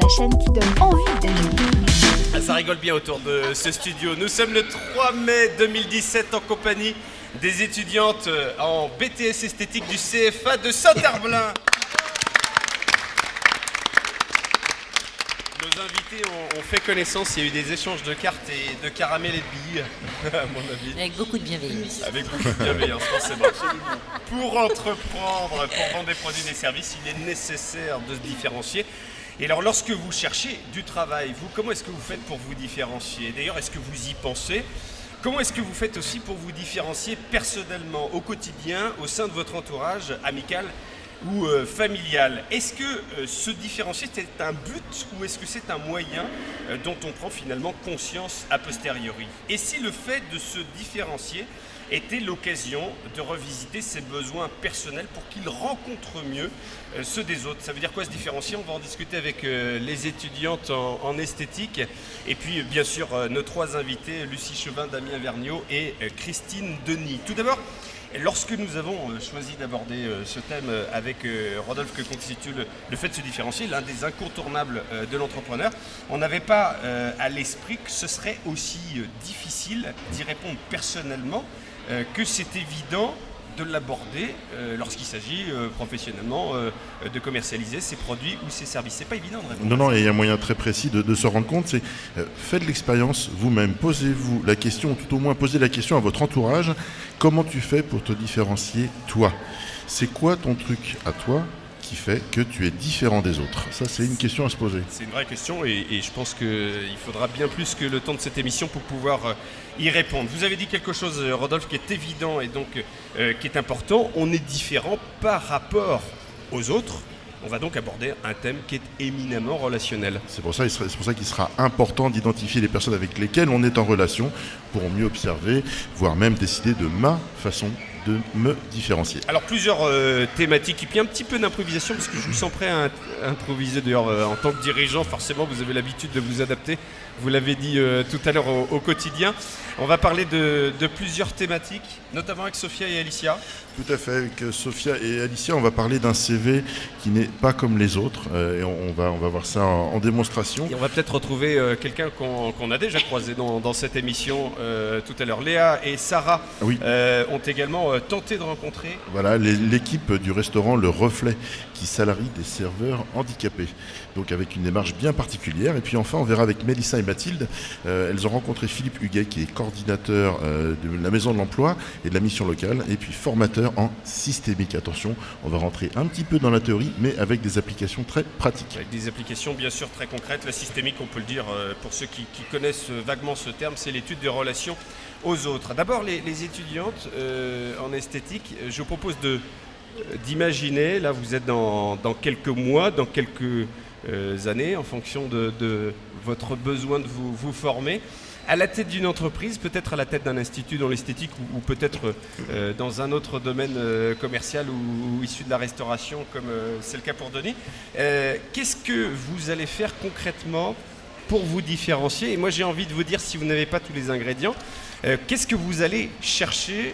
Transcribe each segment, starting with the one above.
la chaîne qui donne envie d'aimer. Ça rigole bien autour de ce studio. Nous sommes le 3 mai 2017 en compagnie des étudiantes en BTS esthétique du CFA de Saint-Herblain. Nos invités ont fait connaissance, il y a eu des échanges de cartes et de caramels et de billes, à mon avis. Avec beaucoup de bienveillance. Avec beaucoup de bienveillance, forcément. Pour entreprendre, pour vendre des produits et des services, il est nécessaire de se différencier. Et alors, lorsque vous cherchez du travail, comment est-ce que vous faites pour vous différencier? D'ailleurs, est-ce que vous y pensez? Comment est-ce que vous faites aussi pour vous différencier personnellement, au quotidien, au sein de votre entourage amical ou familial? Est-ce que se différencier, c'est un but ou est-ce que c'est un moyen dont on prend finalement conscience a posteriori? Et si le fait de se différencier était l'occasion de revisiter ses besoins personnels pour qu'ils rencontrent mieux ceux des autres? Ça veut dire quoi se différencier? On va en discuter avec les étudiantes en esthétique et puis bien sûr nos trois invités, Lucie Chauvin, Damien Vergniaud et Christine Denis. Tout d'abord, lorsque nous avons choisi d'aborder ce thème avec Rodolphe que constitue le fait de se différencier, l'un des incontournables de l'entrepreneur, on n'avait pas à l'esprit que ce serait aussi difficile d'y répondre personnellement que c'est évident de l'aborder lorsqu'il s'agit professionnellement de commercialiser ses produits ou ses services. C'est pas évident de répondre. Non, et il y a un moyen très précis de se rendre compte, c'est faites l'expérience vous-même, posez-vous la question, ou tout au moins posez la question à votre entourage, comment tu fais pour te différencier toi? C'est quoi ton truc à toi qui fait que tu es différent des autres? Ça, c'est une question à se poser. C'est une vraie question et je pense qu'il faudra bien plus que le temps de cette émission pour pouvoir y répondre. Vous avez dit quelque chose, Rodolphe, qui est évident et donc qui est important. On est différent par rapport aux autres. On va donc aborder un thème qui est éminemment relationnel. C'est pour ça qu'il sera important d'identifier les personnes avec lesquelles on est en relation pour mieux observer, voire même décider de ma façon de me différencier. Alors plusieurs thématiques et puis un petit peu d'improvisation parce que je vous sens prêt à improviser. D'ailleurs en tant que dirigeant, forcément vous avez l'habitude de vous adapter. Vous l'avez dit tout à l'heure au quotidien. On va parler de plusieurs thématiques, notamment avec Sophia et Alicia. Tout à fait, avec Sophia et Alicia, on va parler d'un CV qui n'est pas comme les autres et on va voir ça en démonstration. Et on va peut-être retrouver quelqu'un qu'on a déjà croisé dans cette émission tout à l'heure. Léa et Sarah ont également tenté de rencontrer. Voilà, l'équipe du restaurant Le Reflet qui salarie des serveurs handicapés. Donc avec une démarche bien particulière. Et puis enfin, on verra avec Mélissa et Mathilde, elles ont rencontré Philippe Huguet qui est coordinateur de la Maison de l'Emploi et de la mission locale et puis formateur en systémique. Attention, on va rentrer un petit peu dans la théorie mais avec des applications très pratiques. Avec des applications bien sûr très concrètes. La systémique, on peut le dire pour ceux qui connaissent vaguement ce terme, c'est l'étude des relations aux autres. D'abord les étudiantes en esthétique, je vous propose d'imaginer, là vous êtes dans quelques mois, dans quelques années, en fonction de votre besoin de vous former, à la tête d'une entreprise, peut-être à la tête d'un institut dans l'esthétique ou peut-être dans un autre domaine commercial ou issu de la restauration, comme c'est le cas pour Denis. Qu'est-ce que vous allez faire concrètement pour vous différencier? Et moi j'ai envie de vous dire, si vous n'avez pas tous les ingrédients, qu'est-ce que vous allez chercher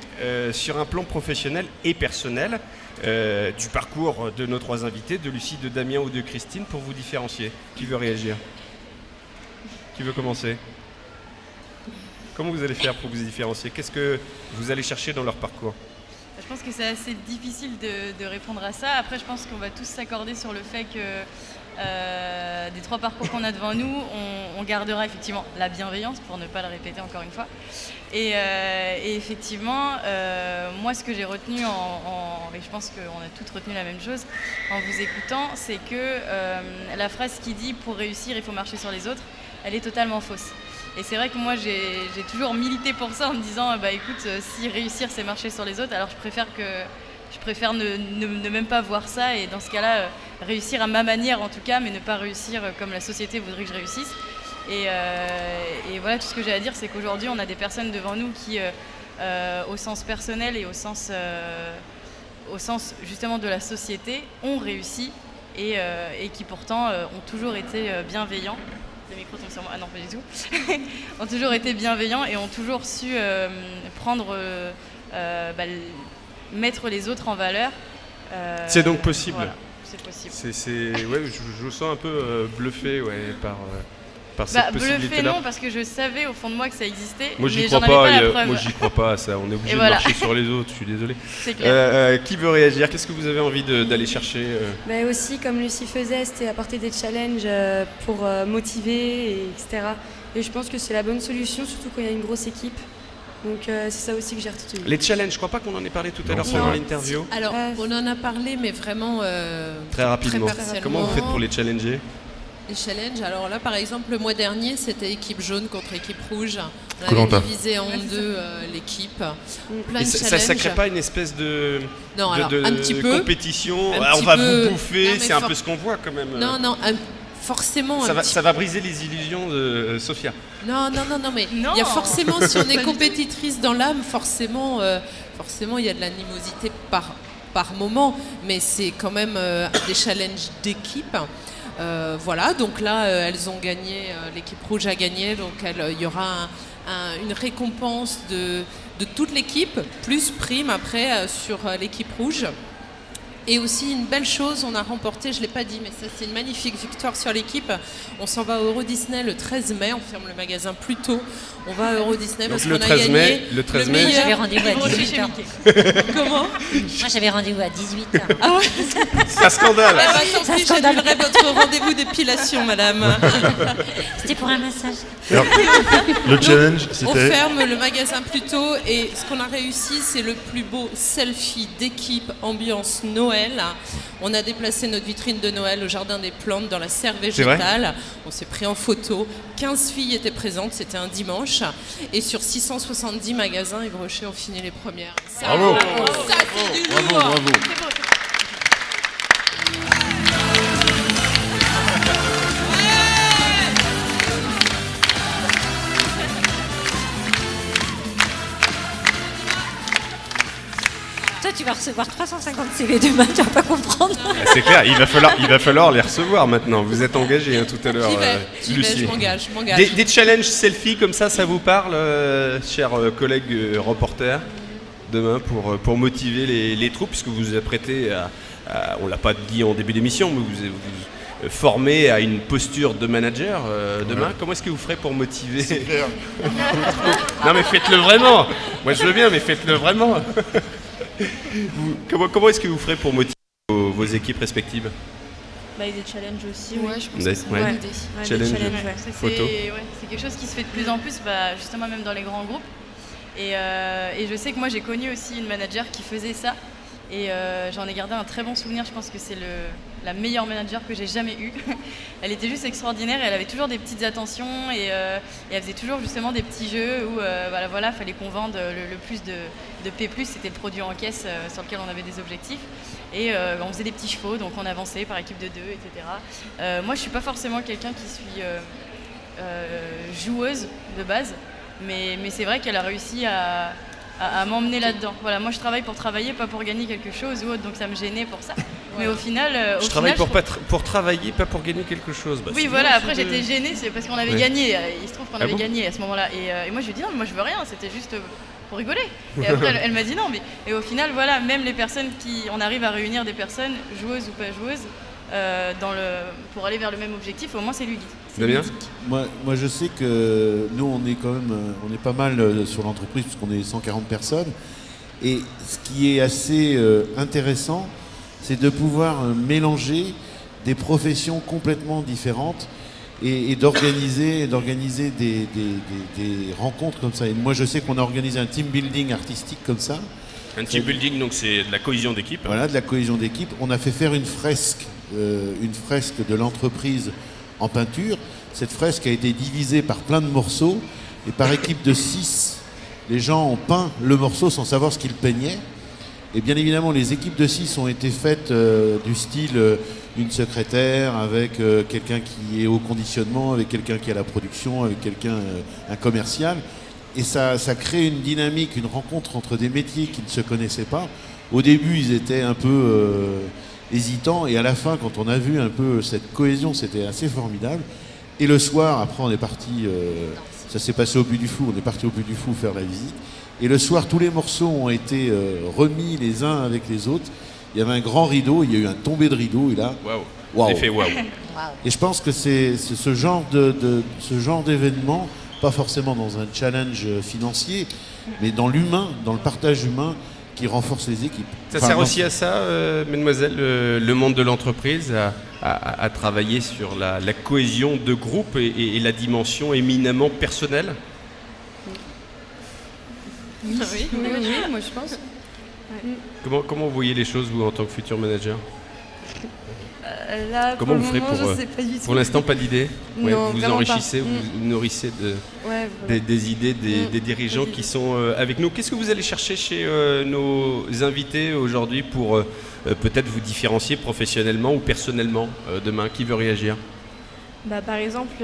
sur un plan professionnel et personnel du parcours de nos trois invités, de Lucie, de Damien ou de Christine, pour vous différencier? Qui veut réagir? Qui veut commencer? Comment vous allez faire pour vous différencier? Qu'est-ce que vous allez chercher dans leur parcours? Je pense que c'est assez difficile de répondre à ça. Après, je pense qu'on va tous s'accorder sur le fait que des trois parcours qu'on a devant nous, on gardera effectivement la bienveillance, pour ne pas le répéter encore une fois. Et effectivement, moi, ce que j'ai retenu, et je pense qu'on a toutes retenu la même chose en vous écoutant, c'est que la phrase qui dit « pour réussir, il faut marcher sur les autres », elle est totalement fausse. Et c'est vrai que moi, j'ai toujours milité pour ça en me disant écoute, si réussir, c'est marcher sur les autres, alors je préfère ne même pas voir ça et dans ce cas-là, réussir à ma manière en tout cas, mais ne pas réussir comme la société voudrait que je réussisse. Et voilà, tout ce que j'ai à dire, c'est qu'aujourd'hui, on a des personnes devant nous qui, au sens personnel et au sens justement de la société, ont réussi et qui pourtant ont toujours été bienveillants. Le micro tombe sur moi. Ah non, pas du tout. Ont toujours été bienveillants et ont toujours su mettre les autres en valeur. C'est donc possible. Voilà. c'est possible. Ouais, je vous sens un peu bluffé par cette Bluffé possibilité-là. non, parce que je savais au fond de moi que ça existait, Moi j'y mais crois j'en avais pas la preuve. moi j'y crois pas à ça, on est obligé Et de voilà. marcher sur les autres, je suis désolé. C'est clair. Qui veut réagir? Qu'est-ce que vous avez envie d'aller chercher Mais aussi, comme Lucie faisait, c'était apporter des challenges pour motiver, etc. Et je pense que c'est la bonne solution, surtout quand il y a une grosse équipe. Donc c'est ça aussi que j'ai retenu. Les challenges, je crois pas qu'on en ait parlé tout à l'heure Non. pendant l'interview. Alors, on en a parlé, mais vraiment Très rapidement. partiellement. Comment vous faites pour les challenger? Les challenges, alors là par exemple le mois dernier c'était équipe jaune contre équipe rouge. On Koh-Lanta. avait divisé en deux l'équipe. Plein Et de ça challenges. crée pas une espèce de Non, alors, un petit peu. compétition? Un On petit va peu. vous bouffer, Non, mais c'est un peu ce qu'on voit quand même. Non, forcément un petit Ça va briser les illusions de Sophia. Non, mais Non. il y a forcément, si on Pas est du compétitrice dans l'âme, forcément il y a de l'animosité par moment, mais c'est quand même des challenges d'équipe. Voilà, donc là, elles ont gagné, l'équipe rouge a gagné, donc il y aura une récompense de toute l'équipe, plus prime après sur l'équipe rouge. Et aussi une belle chose, on a remporté, je ne l'ai pas dit, mais ça c'est une magnifique victoire sur l'équipe. On s'en va au Euro Disney le 13 mai, on ferme le magasin plus tôt. On va à Euro Disney Donc parce le qu'on a 13 mai, gagné le 13 mai. meilleur- J'avais rendez-vous à Moi aussi, 18h. chez Mickey. Comment Moi, j'avais rendez-vous à 18h. Ah ouais. C'est un scandale. Eh ben, tant Ça pis, scandale. j'annulerai votre rendez-vous d'épilation, madame. C'était pour un massage. Alors, le challenge, On c'était... ferme le magasin plus tôt et ce qu'on a réussi, c'est le plus beau selfie d'équipe ambiance Noël. On a déplacé notre vitrine de Noël au Jardin des Plantes dans la serre vrai végétale. On s'est pris en photo. 15 filles étaient présentes, c'était un dimanche. Et sur 670 magasins, Yves Rocher ont fini les premières. Ça, Bravo. ça, c'est du Bravo, lourd. bravo. Toi, tu vas recevoir 350 CV demain, tu vas pas comprendre. C'est clair, il va falloir les recevoir maintenant. Vous êtes engagé tout à l'heure, J'y vais, Lucie. je m'engage. Des challenges selfie comme ça vous parle, chers collègues reporters, demain pour motiver les troupes, puisque vous vous apprêtez on l'a pas dit en début d'émission, mais vous formé à une posture de manager demain. Ouais. Comment est-ce que vous ferez pour motiver? C'est clair. Non mais faites-le vraiment. Moi je veux bien, mais faites-le vraiment. Comment est-ce que vous ferez pour motiver vos équipes respectives? Avec des challenges aussi. Ouais, je pense Des- que c'est une ouais. bonne idée. Des Challenge. challenges, ouais. Photo. C'est quelque chose qui se fait de plus en plus, justement même dans les grands groupes. Et je sais que moi j'ai connu aussi une manager qui faisait ça. Et j'en ai gardé un très bon souvenir. Je pense que c'est la meilleure manager que j'ai jamais eue. Elle était juste extraordinaire et elle avait toujours des petites attentions et elle faisait toujours justement des petits jeux où voilà, fallait qu'on vende le plus de P+, c'était le produit en caisse sur lequel on avait des objectifs. Et on faisait des petits chevaux, donc on avançait par équipe de 2, etc. Moi je suis pas forcément quelqu'un qui suis joueuse de base, mais c'est vrai qu'elle a réussi à m'emmener là-dedans. Voilà, moi je travaille pour travailler, pas pour gagner quelque chose ou autre, donc ça me gênait pour ça. Mais au final, Je travaille pour travailler, pas pour gagner quelque chose. Bah, oui, c'est voilà, bien, après c'est de- j'étais gênée, c'est parce qu'on avait Ouais. gagné. Il se trouve qu'on Ah avait bon gagné à ce moment-là. Et moi je lui ai dit non, mais moi je veux rien, c'était juste pour rigoler. Et après elle m'a dit non, mais. Et au final, voilà, même les personnes on arrive à réunir des personnes, joueuses ou pas joueuses, pour aller vers le même objectif, au moins c'est ludique. Damien ? Moi, je sais que nous, on est quand même, on est pas mal sur l'entreprise puisqu'on est 140 personnes. Et ce qui est assez intéressant, c'est de pouvoir mélanger des professions complètement différentes et d'organiser des rencontres comme ça. Et moi, je sais qu'on a organisé un team building artistique comme ça. Un team building, donc c'est de la cohésion d'équipe. Voilà, de la cohésion d'équipe. On a fait faire une fresque de l'entreprise en peinture. Cette fresque a été divisée par plein de morceaux et par équipe de 6, les gens ont peint le morceau sans savoir ce qu'ils peignaient. Et bien évidemment, les équipes de 6 ont été faites du style une secrétaire avec quelqu'un qui est au conditionnement, avec quelqu'un qui est à la production, avec quelqu'un, un commercial. Et ça crée une dynamique, une rencontre entre des métiers qui ne se connaissaient pas. Au début, ils étaient un peu hésitants, et à la fin, quand on a vu un peu cette cohésion, c'était assez formidable. Et le soir, après, on est parti, ça s'est passé au Puy du Fou, on est parti au Puy du Fou faire la visite. Et le soir, tous les morceaux ont été remis les uns avec les autres. il y avait un grand rideau, il y a eu un tombé de rideau, et là, waouh. L'effet waouh. Et je pense que c'est ce genre d'événement, pas forcément dans un challenge financier, mais dans l'humain, dans le partage humain, qui renforce les équipes. Ça sert aussi à ça, mesdemoiselles, le monde de l'entreprise, à travailler sur la cohésion de groupe et la dimension éminemment personnelle. Oui, moi je pense. Comment vous voyez les choses, vous, en tant que futur manager? Là, Comment pour vous le ferez moment, je sais pas du tout. pour l'instant, pas d'idée? Non, Ouais, vous vraiment enrichissez, pas. vous nourrissez Ouais, voilà. des idées des dirigeants qui sont avec nous. Qu'est-ce que vous allez chercher chez nos invités aujourd'hui pour peut-être vous différencier professionnellement ou personnellement demain? Qui veut réagir? Par exemple,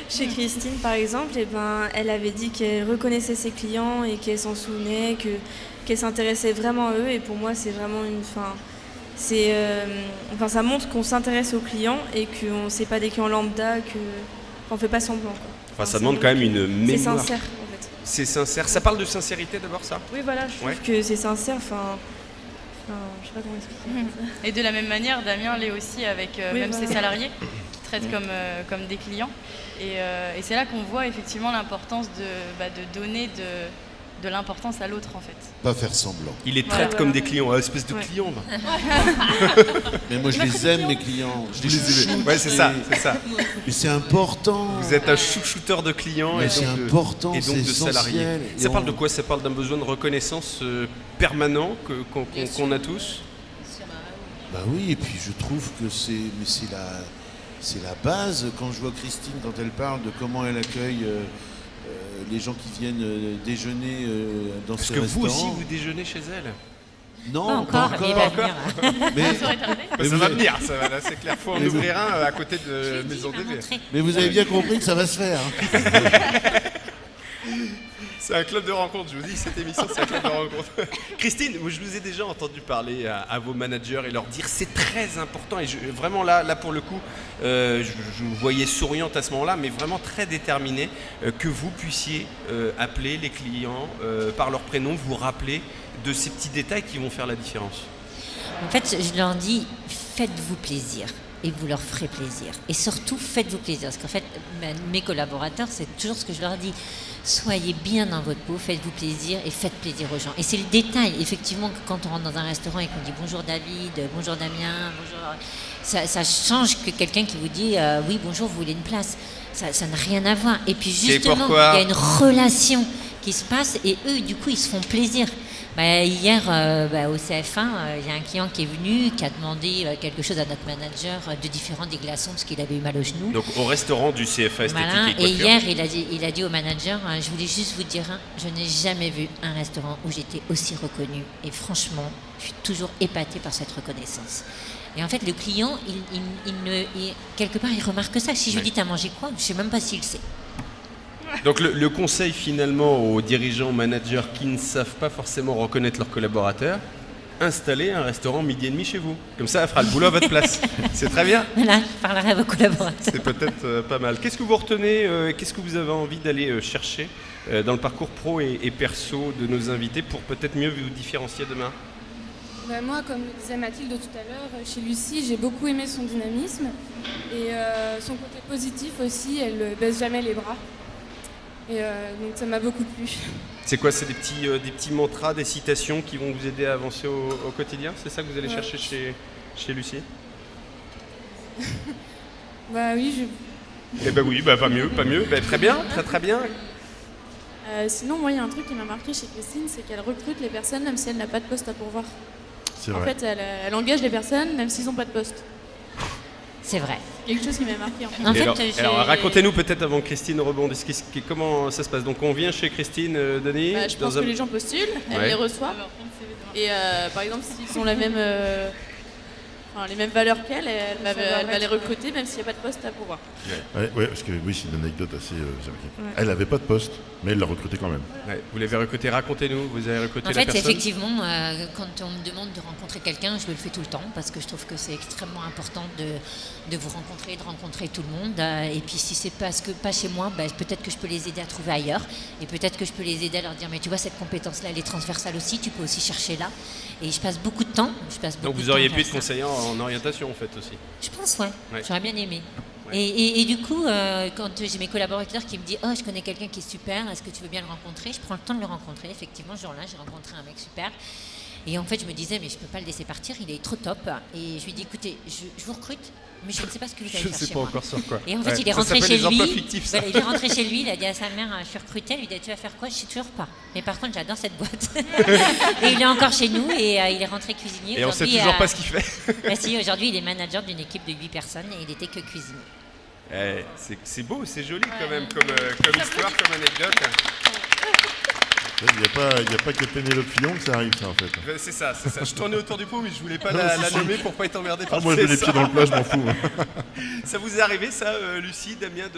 chez Christine, par exemple, elle avait dit qu'elle reconnaissait ses clients et qu'elle s'en souvenait, qu'elle s'intéressait vraiment à eux. Et pour moi, c'est vraiment ça montre qu'on s'intéresse aux clients et qu'on ne sait pas des clients lambda, qu'on ne fait pas semblant. Quoi. Ça demande quand même une mémoire. C'est sincère, en fait. C'est sincère. Ça parle de sincérité d'abord, ça? Oui, voilà, je trouve que c'est sincère. Je sais pas comment expliquer. Et de la même manière, Damien l'est aussi avec même ses salariés qui traitent comme des clients. Et c'est là qu'on voit effectivement l'importance de donner de l'importance à l'autre en fait. Pas faire semblant. Il les traite comme des clients, espèce de clients. Là. Mais moi je les aime mes clients. Je les aime. Ouais, c'est ça. Mais c'est important. Vous êtes un chouchouteur de clients et c'est donc important, et donc c'est de salariés. essentiel. Ça parle de quoi? Ça parle d'un besoin de reconnaissance permanent qu'on a tous. Bah oui, et puis je trouve que c'est la base. Quand je vois Christine, quand elle parle de comment elle accueille les gens qui viennent déjeuner dans Parce ses que restaurants. vous aussi, vous déjeunez chez elle? Non, Pas encore, mais il va venir. Ça va venir, ça va, là, c'est clair. Faut en ouvrir un à côté de Maison DV. Mais vous avez bien compris que ça va se faire. C'est un club de rencontre, je vous dis, cette émission, c'est un club de rencontre. Christine, je vous ai déjà entendu parler à vos managers et leur dire c'est très important. Et vraiment là pour le coup, je vous voyais souriante à ce moment-là, mais vraiment très déterminée, que vous puissiez appeler les clients par leur prénom, vous rappeler de ces petits détails qui vont faire la différence. En fait, je leur dis, faites-vous plaisir. Et vous leur ferez plaisir. Et surtout, faites-vous plaisir. Parce qu'en fait, mes collaborateurs, c'est toujours ce que je leur dis. Soyez bien dans votre peau, faites-vous plaisir et faites plaisir aux gens. Et c'est le détail, effectivement, que quand on rentre dans un restaurant et qu'on dit bonjour David, bonjour Damien, bonjour... Ça change que quelqu'un qui vous dit oui, bonjour, vous voulez une place. Ça n'a rien à voir. Et puis justement, il y a une relation qui se passe et eux, du coup, ils se font plaisir. Hier, au CF1, il y a un client qui est venu, qui a demandé quelque chose à notre manager de différent des glaçons parce qu'il avait eu mal au genou. Donc au restaurant du CFA Esthétique et Coiffure. Et hier, il a dit au manager, je voulais juste vous dire, je n'ai jamais vu un restaurant où j'étais aussi reconnue. Et franchement, je suis toujours épatée par cette reconnaissance. Et en fait, le client, quelque part, il remarque ça. Si je lui dis, t'as mangé quoi? Je ne sais même pas s'il sait. Donc le conseil finalement aux dirigeants, aux managers qui ne savent pas forcément reconnaître leurs collaborateurs, installez un restaurant midi et demi chez vous. Comme ça, elle fera le boulot à votre place. C'est très bien. Voilà, je parlerai à vos collaborateurs. C'est peut-être pas mal. Qu'est-ce que vous retenez, qu'est-ce que vous avez envie d'aller chercher dans le parcours pro et perso de nos invités pour peut-être mieux vous différencier demain? Moi, comme le disait Mathilde tout à l'heure, chez Lucie, j'ai beaucoup aimé son dynamisme et son côté positif aussi, elle ne baisse jamais les bras. Et donc ça m'a beaucoup plu. C'est quoi? C'est des petits mantras, des citations qui vont vous aider à avancer au quotidien? C'est ça que vous allez chercher chez Lucie? Oui. Oui, pas mieux. Très bien, très bien. Sinon, moi, il y a un truc qui m'a marqué chez Christine, c'est qu'elle recrute les personnes même si elle n'a pas de poste à pourvoir. C'est vrai. En fait, elle engage les personnes même s'ils n'ont pas de poste. C'est vrai. Quelque chose qui m'a marqué en fait. Alors racontez-nous peut-être avant que Christine rebondisse, comment ça se passe. Donc on vient chez Christine, Denis. Je pense que les gens postulent, elle les reçoit. Et par exemple, s'ils ont la même... les mêmes valeurs qu'elle, et elle va les recruter même s'il n'y a pas de poste à pourvoir. Ouais, parce que oui, c'est une anecdote assez... Elle n'avait pas de poste, mais elle l'a recruté quand même. Ouais, vous l'avez recruté, racontez-nous, vous avez recruté la personne. En fait, effectivement, quand on me demande de rencontrer quelqu'un, je le fais tout le temps parce que je trouve que c'est extrêmement important de vous rencontrer, de rencontrer tout le monde. Et puis si c'est pas chez moi, peut-être que je peux les aider à trouver ailleurs. Et peut-être que je peux les aider à leur dire, mais tu vois, cette compétence-là, elle est transversale aussi, tu peux aussi chercher là. Et je passe beaucoup de temps. Donc vous auriez pu être conseiller en orientation en fait aussi. Je pense, ouais. J'aurais bien aimé. Ouais. Et du coup, quand j'ai mes collaborateurs qui me disent « Oh, je connais quelqu'un qui est super, est-ce que tu veux bien le rencontrer ?» Je prends le temps de le rencontrer. Effectivement, ce jour-là, j'ai rencontré un mec super. Et en fait, je me disais « Mais je ne peux pas le laisser partir, il est trop top. » Et je lui ai dit « Écoutez, je vous recrute, mais je ne sais pas ce que vous allez faire chez moi. » Je ne sais pas encore sur quoi. Et en fait, il est rentré chez lui. Il est rentré chez lui, il a dit à sa mère « Je suis recruté. » Il lui a dit « Tu vas faire quoi ?» Je ne sais toujours pas. Mais par contre, j'adore cette boîte. Et il est encore chez nous et il est rentré cuisinier. Et on ne sait toujours pas ce qu'il fait. Si, aujourd'hui, il est manager d'une équipe de 8 personnes et il n'était que cuisinier. C'est beau, c'est joli quand même comme histoire, comme anecdote. Il n'y a pas que Pénélope Fillon que ça arrive, ça, en fait. C'est ça. Je tournais autour du pot, mais je voulais pas la nommer pour pas être emmerdé par ça. Moi, je mets les pieds dans le plat, je m'en fous. Ça vous est arrivé, ça, Lucie, Damien,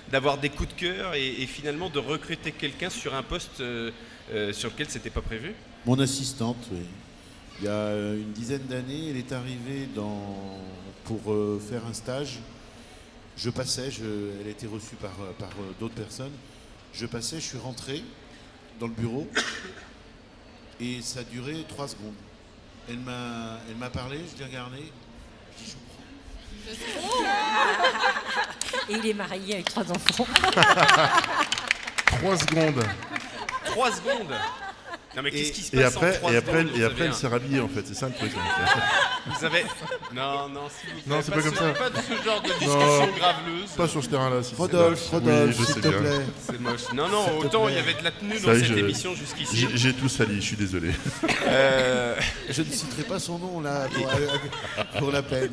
d'avoir des coups de cœur et finalement de recruter quelqu'un sur un poste sur lequel c'était pas prévu? Mon assistante, oui. Il y a une dizaine d'années, elle est arrivée pour faire un stage. Je passais, elle a été reçue par d'autres personnes. Je passais, je suis rentré dans le bureau et ça a duré 3 secondes. Elle m'a parlé, je l'ai regardé, je dis je prends. Et il est marié avec 3 enfants. 3 secondes. 3 secondes. Non mais qu'est-ce qui se passe et après elle s'est rhabillée en fait, c'est ça le truc. Vous avez... Non, s'il vous plaît. Non, c'est pas comme ça. Pas de ce genre de discussion graveleuse. Pas sur ce terrain-là. Rodolphe, s'il te plaît. C'est moche. Non, autant il y avait de la tenue dans cette émission jusqu'ici. J'ai tout sali, je suis désolé. Je ne citerai pas son nom là pour la peine.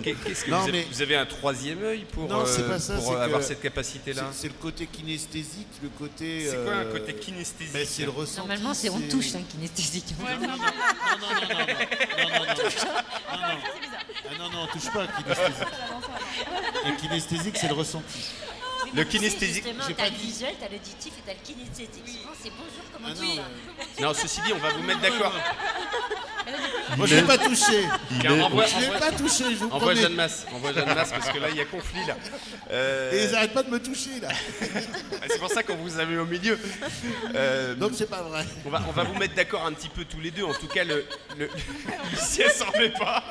Vous avez un 3e œil pour avoir cette capacité-là? C'est le côté kinesthésique, le côté... C'est quoi un côté kinesthésique? C'est le ressenti. Normalement, c'est on touche, kinesthésique. Non, on touche pas le kinesthésique. Le kinesthésique, c'est le ressenti. Le kinesthésique. T'as le visuel, t'as l'auditif et t'as le kinesthésique. Souvent, c'est bonjour, comment tu vas? Non, ceci dit, on va vous mettre d'accord. Moi, je l'ai pas touché. Je l'ai pas touché, je vous promets. Envoie Jeanne Masse parce que là, il y a conflit là. Et ils n'arrêtent pas de me toucher là. C'est pour ça qu'on vous a mis au milieu. Donc c'est pas vrai. On va vous mettre d'accord un petit peu tous les deux. En tout cas, Lucie s'en met pas.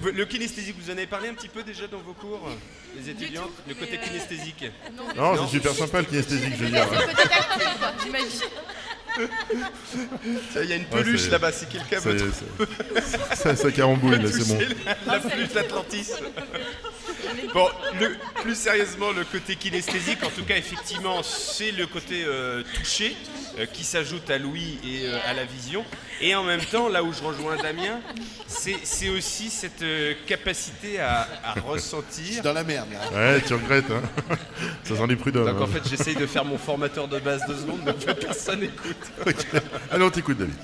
Le kinesthésique, vous en avez parlé un petit peu déjà dans vos cours, les étudiantes, le côté kinesthésique? Non, c'est super sympa le kinesthésique, je veux dire. C'est peut-être actif, quoi, j'imagine. Il y a une peluche là-bas, si quelqu'un veut. Ça carambouille, là, c'est bon. La peluche d'Atlantis. Bon, plus sérieusement, le côté kinesthésique, en tout cas, effectivement, c'est le côté touché qui s'ajoute à l'ouïe et à la vision. Et en même temps, là où je rejoins Damien, c'est aussi cette capacité à ressentir. Je suis dans la merde, là. Ouais, tu regrettes, hein. Ça sent les prud'hommes. Donc en fait, j'essaye de faire mon formateur de base 2 secondes, mais en fait, personne n'écoute. Okay. Allez, on t'écoute, David.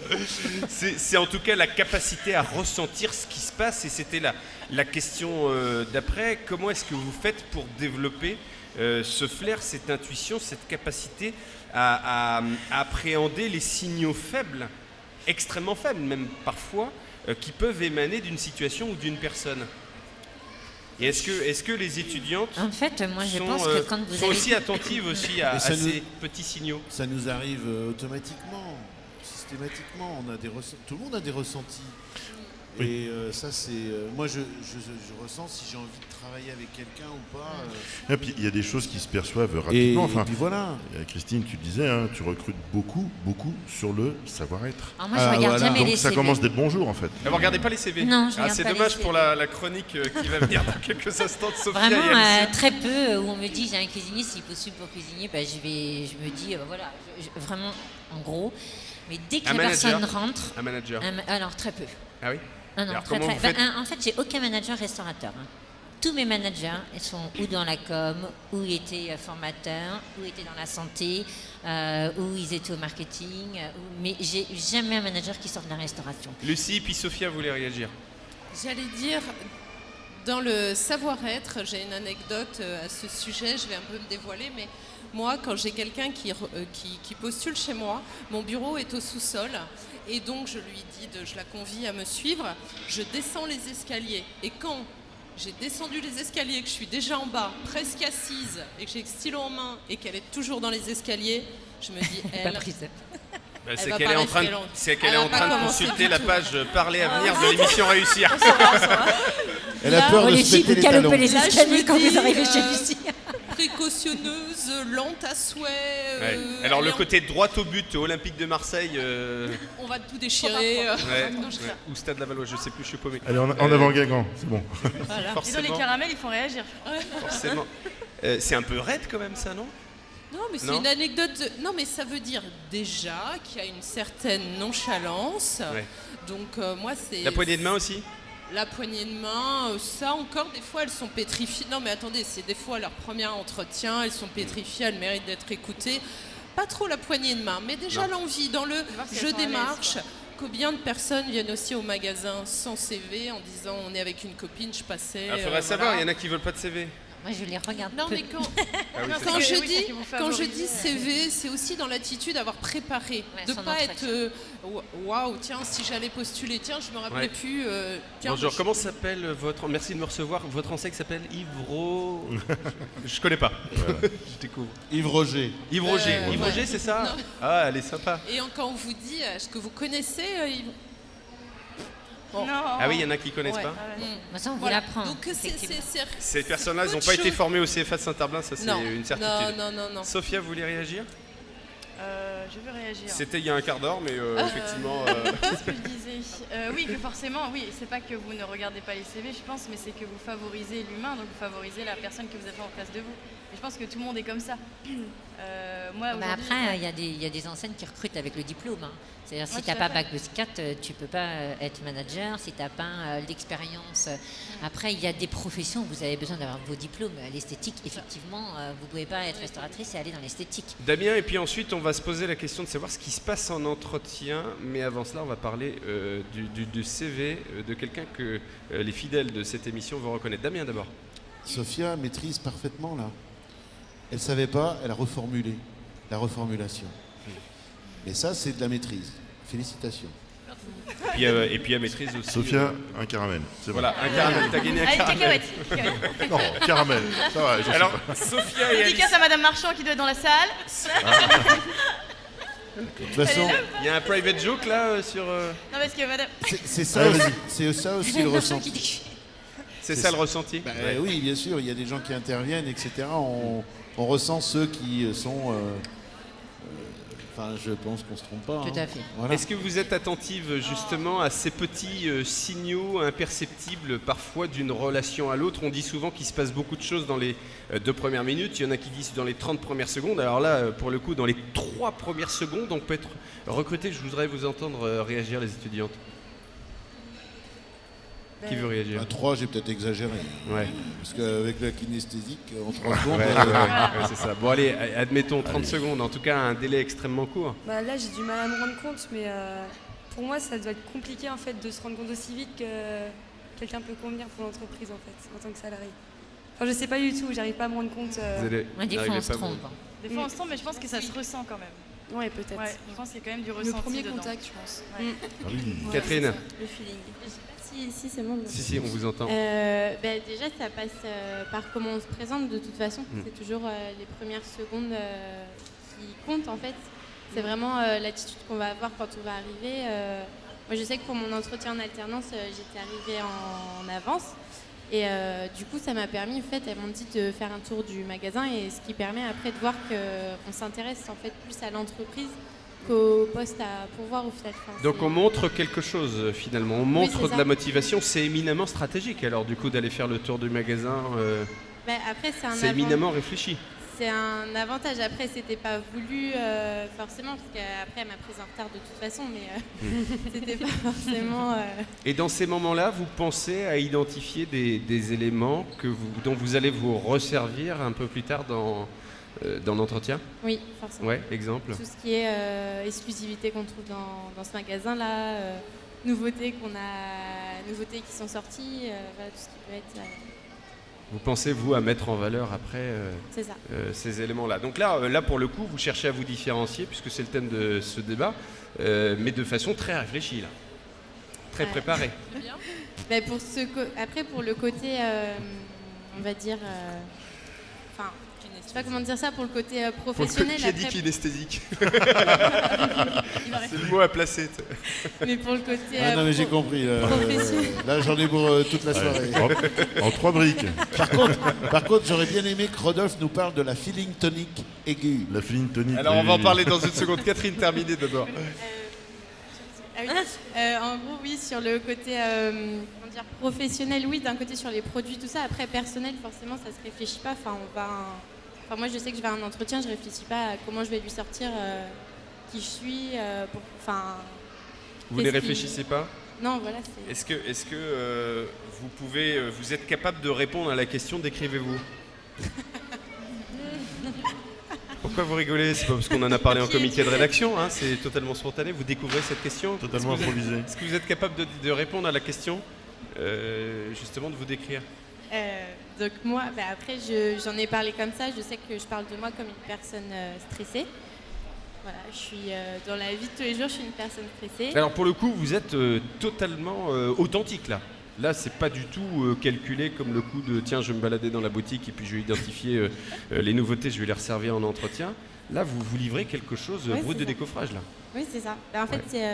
C'est en tout cas la capacité à ressentir ce qui se passe, et c'était la question d'après. Comment est-ce que vous faites pour développer ce flair, cette intuition, cette capacité à appréhender les signaux faibles, extrêmement faibles même parfois, qui peuvent émaner d'une situation ou d'une personne? Et est-ce que les étudiantes en fait, moi, je pense que quand vous sont aussi attentives aussi à ces petits signaux? Ça nous arrive automatiquement, systématiquement. Tout le monde a des ressentis. Oui. Et ça, c'est... moi, je ressens si j'ai envie de travailler avec quelqu'un ou pas. Et puis, il y a des choses qui se perçoivent rapidement. Et puis voilà. Christine, tu disais, hein, tu recrutes beaucoup sur le savoir-être. Alors moi, je regarde jamais donc, les ça CV. commence d'être bonjour, en fait. Ah, vous regardez pas les CV? Non, je regarde c'est pas dommage les pour CV. la chronique qui va venir dans quelques instants de Sophia. Vraiment, très peu, où on me dit, j'ai un cuisinier, s'il postule pour cuisinier, je me dis, voilà, vraiment, en gros. Mais dès que la personne rentre... Un manager. Alors, très peu. Ah oui? Non, alors, très, comment très. vous faites... En fait, j'ai aucun manager restaurateur. Hein. Tous mes managers, ils sont ou dans la com, ou ils étaient formateurs, ou étaient dans la santé, ou ils étaient au marketing. Mais j'ai jamais un manager qui sort de la restauration. Lucie, puis Sophia voulait réagir. J'allais dire, dans le savoir-être, j'ai une anecdote à ce sujet, je vais un peu me dévoiler, mais moi, quand j'ai quelqu'un qui postule chez moi, mon bureau est au sous-sol, et donc je lui dis, je la convie à me suivre, je descends les escaliers, et quand j'ai descendu les escaliers, que je suis déjà en bas, presque assise, et que j'ai le stylo en main, et qu'elle est toujours dans les escaliers, je me dis, elle... C'est va qu'elle pas est en train de, rester c'est qu'elle Elle est va en pas train de commencer consulter du la tout. page Parler à venir de l'émission Réussir. Elle a peur de les se filles, péter vous les talons. galopez les Là, je escaliers me quand dis, vous arrivez chez Lucie. Précautionneuse, lente à souhait. Ouais. Alors le elle est côté droit au but, Olympique de Marseille, On va tout déchirer. ou Stade Lavallois, je sais plus, je suis paumé. Allez, en avant Guingamp, c'est bon. Disons, les Forcément, caramels, ils font réagir. forcément. C'est un peu raide quand même ça, non? Non, mais c'est Non. une anecdote. Non, mais ça veut dire déjà qu'il y a une certaine nonchalance. Ouais. Donc moi, c'est La poignée de main aussi? la poignée de main. Ça encore, des fois, elles sont pétrifiées. Non, mais attendez, c'est des fois leur premier entretien. Elles sont pétrifiées. Elles méritent d'être écoutées. Pas trop la poignée de main, mais déjà l'envie dans le voir si elles jeu sont à des l'aise, marches. Combien de personnes viennent aussi au magasin sans CV en disant on est avec une copine, je passais. Il faudrait savoir, il y en a qui veulent pas de CV. Moi, je les regarde Non, peu. mais quand, Ah oui, c'est quand, vrai. je oui, dis, c'est que vous quand je favorisez, dis CV, c'est aussi dans l'attitude d'avoir préparé. Ouais, De son pas entretien. être waouh, tiens, si j'allais postuler, tiens, je me rappelais Ouais. plus. Tiens, Bonjour, je- comment s'appelle votre... Merci de me recevoir. Votre enseigne s'appelle Ivro... Je connais pas. Je découvre. Yves Roger. Yves Roger. Yves ouais. Roger, c'est ça? Non. Ah, elle est sympa. Et quand on vous dit, est-ce que vous connaissez Bon. Non. Ah oui, il y en a qui connaissent Ouais. pas. Moi, ça, on vous Voilà. l'apprend. Donc effectivement. Ces personnes-là, ils peu n'ont de pas été choses. formés au CFA de Saint-Herblain, ça c'est Non. une certitude. Non. Sophia, vous voulez réagir? Je veux réagir. C'était il y a un quart d'heure, mais effectivement... Qu'est-ce que je disais Oui, que forcément, oui, c'est pas que vous ne regardez pas les CV, je pense, mais c'est que vous favorisez l'humain, donc vous favorisez la personne que vous avez en face de vous. Et je pense que tout le monde est comme ça. Moi, Bah aujourd'hui, après, il y a des enseignes qui recrutent avec le diplôme. Hein. C'est-à-dire, si Ouais, tu n'as tout à pas fait. bac plus 4, tu peux pas être manager. Si tu n'as pas l'expérience. Après, il y a des professions où vous avez besoin d'avoir vos diplômes. L'esthétique, effectivement, vous ne pouvez pas être restauratrice et aller dans l'esthétique. Damien, et puis ensuite, on va se poser la question de savoir ce qui se passe en entretien. Mais avant cela, on va parler du CV de quelqu'un que les fidèles de cette émission vont reconnaître. Damien, d'abord. Sophia maîtrise parfaitement là. Elle savait pas, elle a reformulé. La reformulation. Et ça, c'est de la maîtrise. Félicitations. Et puis, elle maîtrise aussi... Sophia, un caramel. C'est bon. Voilà, un caramel. T'as gagné un Allez, caramel. cacahuète. Non, caramel. Ça va, j'en suis Alors, pas. Sophia et Alice, Dédicace à Madame Marchand qui doit être dans la salle. De toute façon, il y a un private joke là sur... Non, parce que Madame. c'est ça, Allez, aussi, vas-y. c'est ça aussi le ressenti. C'est ça le ressenti? Bah, oui, bien sûr, il y a des gens qui interviennent, etc. On ressent ceux qui sont... Enfin, je pense qu'on se trompe pas. Tout à fait. Voilà. Est-ce que vous êtes attentive justement à ces petits signaux imperceptibles parfois d'une relation à l'autre? On dit souvent qu'il se passe beaucoup de choses dans les 2 premières minutes, il y en a qui disent dans les 30 premières secondes. Alors là, pour le coup, dans les 3 premières secondes, on peut être recruté. Je voudrais vous entendre réagir, les étudiantes. Qui veut réagir? À 3, j'ai peut-être exagéré. Ouais. Parce qu'avec la kinesthésique, en 3 secondes... Ouais, c'est ça. Bon allez, admettons 30 secondes, en tout cas un délai extrêmement court. Bah là, j'ai du mal à me rendre compte, mais pour moi, ça doit être compliqué en fait de se rendre compte aussi vite que quelqu'un peut convenir pour l'entreprise en fait, en tant que salarié. Enfin, je sais pas du tout, j'arrive pas à me rendre compte. Vous allez- Ouais, des fois, n'arrivez on se pas à vous- trompe. Des fois, on se trompe, mais je pense que ça se ressent quand même. Ouais, peut-être. Ouais, je pense qu'il y a quand même du Le ressenti premier dedans. contact, je pense. Ouais. Ah oui. Catherine, Le feeling. Je sais pas si c'est bon. si, on vous entend. Déjà, ça passe par comment on se présente de toute façon. Mm. C'est toujours les premières secondes qui comptent en fait. C'est vraiment l'attitude qu'on va avoir quand on va arriver. Moi, je sais que pour mon entretien en alternance, j'étais arrivée en avance. Et du coup, ça m'a permis, en fait, elles m'ont dit de faire un tour du magasin et ce qui permet après de voir qu'on s'intéresse en fait plus à l'entreprise qu'au poste à pourvoir au final. Enfin, Donc c'est- on montre quelque chose finalement, on montre c'est de ça. la motivation, c'est éminemment stratégique alors du coup d'aller faire le tour du magasin, Après, c'est éminemment réfléchi. C'est un avantage. Après, c'était pas voulu forcément, parce qu'après, elle m'a prise en retard de toute façon, mais c'était pas forcément. Et dans ces moments-là, vous pensez à identifier des éléments dont vous allez vous resservir un peu plus tard dans l'entretien? Oui, forcément. Ouais, exemple. Tout ce qui est exclusivité qu'on trouve dans ce magasin-là, nouveautés qui sont sorties, voilà, tout ce qui peut être... Vous pensez, vous, à mettre en valeur après C'est ça. Ces éléments-là. Donc là, pour le coup, vous cherchez à vous différencier, puisque c'est le thème de ce débat, mais de façon très réfléchie, là. Très préparée. Ben, après, pour le côté, on va dire... Enfin, je sais pas comment dire ça, pour le côté professionnel. Qui a dit kinesthésique? C'est le mot à placer. Mais pour le côté non, mais j'ai compris. Là, j'en ai pour toute la soirée. En 3 briques. Par contre, j'aurais bien aimé que Rodolphe nous parle de la feeling tonic aiguë. La feeling tonic. Alors, on va en parler dans une seconde. Catherine, terminez d'abord. En gros, oui, sur le côté comment dire, professionnel, oui, d'un côté sur les produits, tout ça. Après, personnel, forcément, ça se réfléchit pas. Enfin, moi, je sais que je vais à un entretien, je réfléchis pas à comment je vais lui sortir qui je suis. Vous ne réfléchissez pas? Non, voilà. Est-ce que vous êtes capable de répondre à la question décrivez-vous? Pourquoi vous rigolez? C'est pas parce qu'on en a parlé en comité de rédaction, hein, c'est totalement spontané. Vous découvrez cette question? Totalement improvisé. Est-ce que vous êtes capable de répondre à la question, justement de vous décrire? Donc moi, après, j'en ai parlé comme ça. Je sais que je parle de moi comme une personne stressée. Voilà, je suis dans la vie de tous les jours, je suis une personne stressée. Alors pour le coup, vous êtes totalement authentique là. Là, c'est pas du tout calculé comme le coup de tiens, je vais me balader dans la boutique et puis je vais identifier les nouveautés, je vais les resservir en entretien. Là, vous livrez quelque chose brut de décoffrage là. Oui, c'est ça. En fait, c'est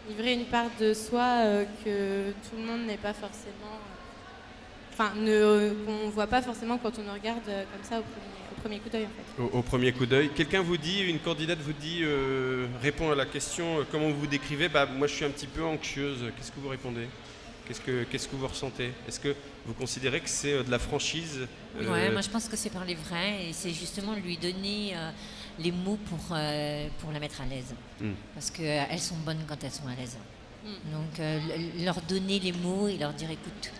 livrer une part de soi que tout le monde n'est pas forcément. Enfin, qu'on voit pas forcément quand on nous regarde comme ça au premier coup d'œil en fait. Au premier coup d'œil. Quelqu'un vous dit, une candidate vous dit, répond à la question comment vous vous décrivez? Moi, je suis un petit peu anxieuse. Qu'est-ce que vous répondez? Qu'est-ce que vous ressentez? Est-ce que vous considérez que c'est de la franchise? Ouais, moi je pense que c'est parler vrai et c'est justement lui donner les mots pour la mettre à l'aise. Parce qu'elles sont bonnes quand elles sont à l'aise. Donc leur donner les mots et leur dire écoute,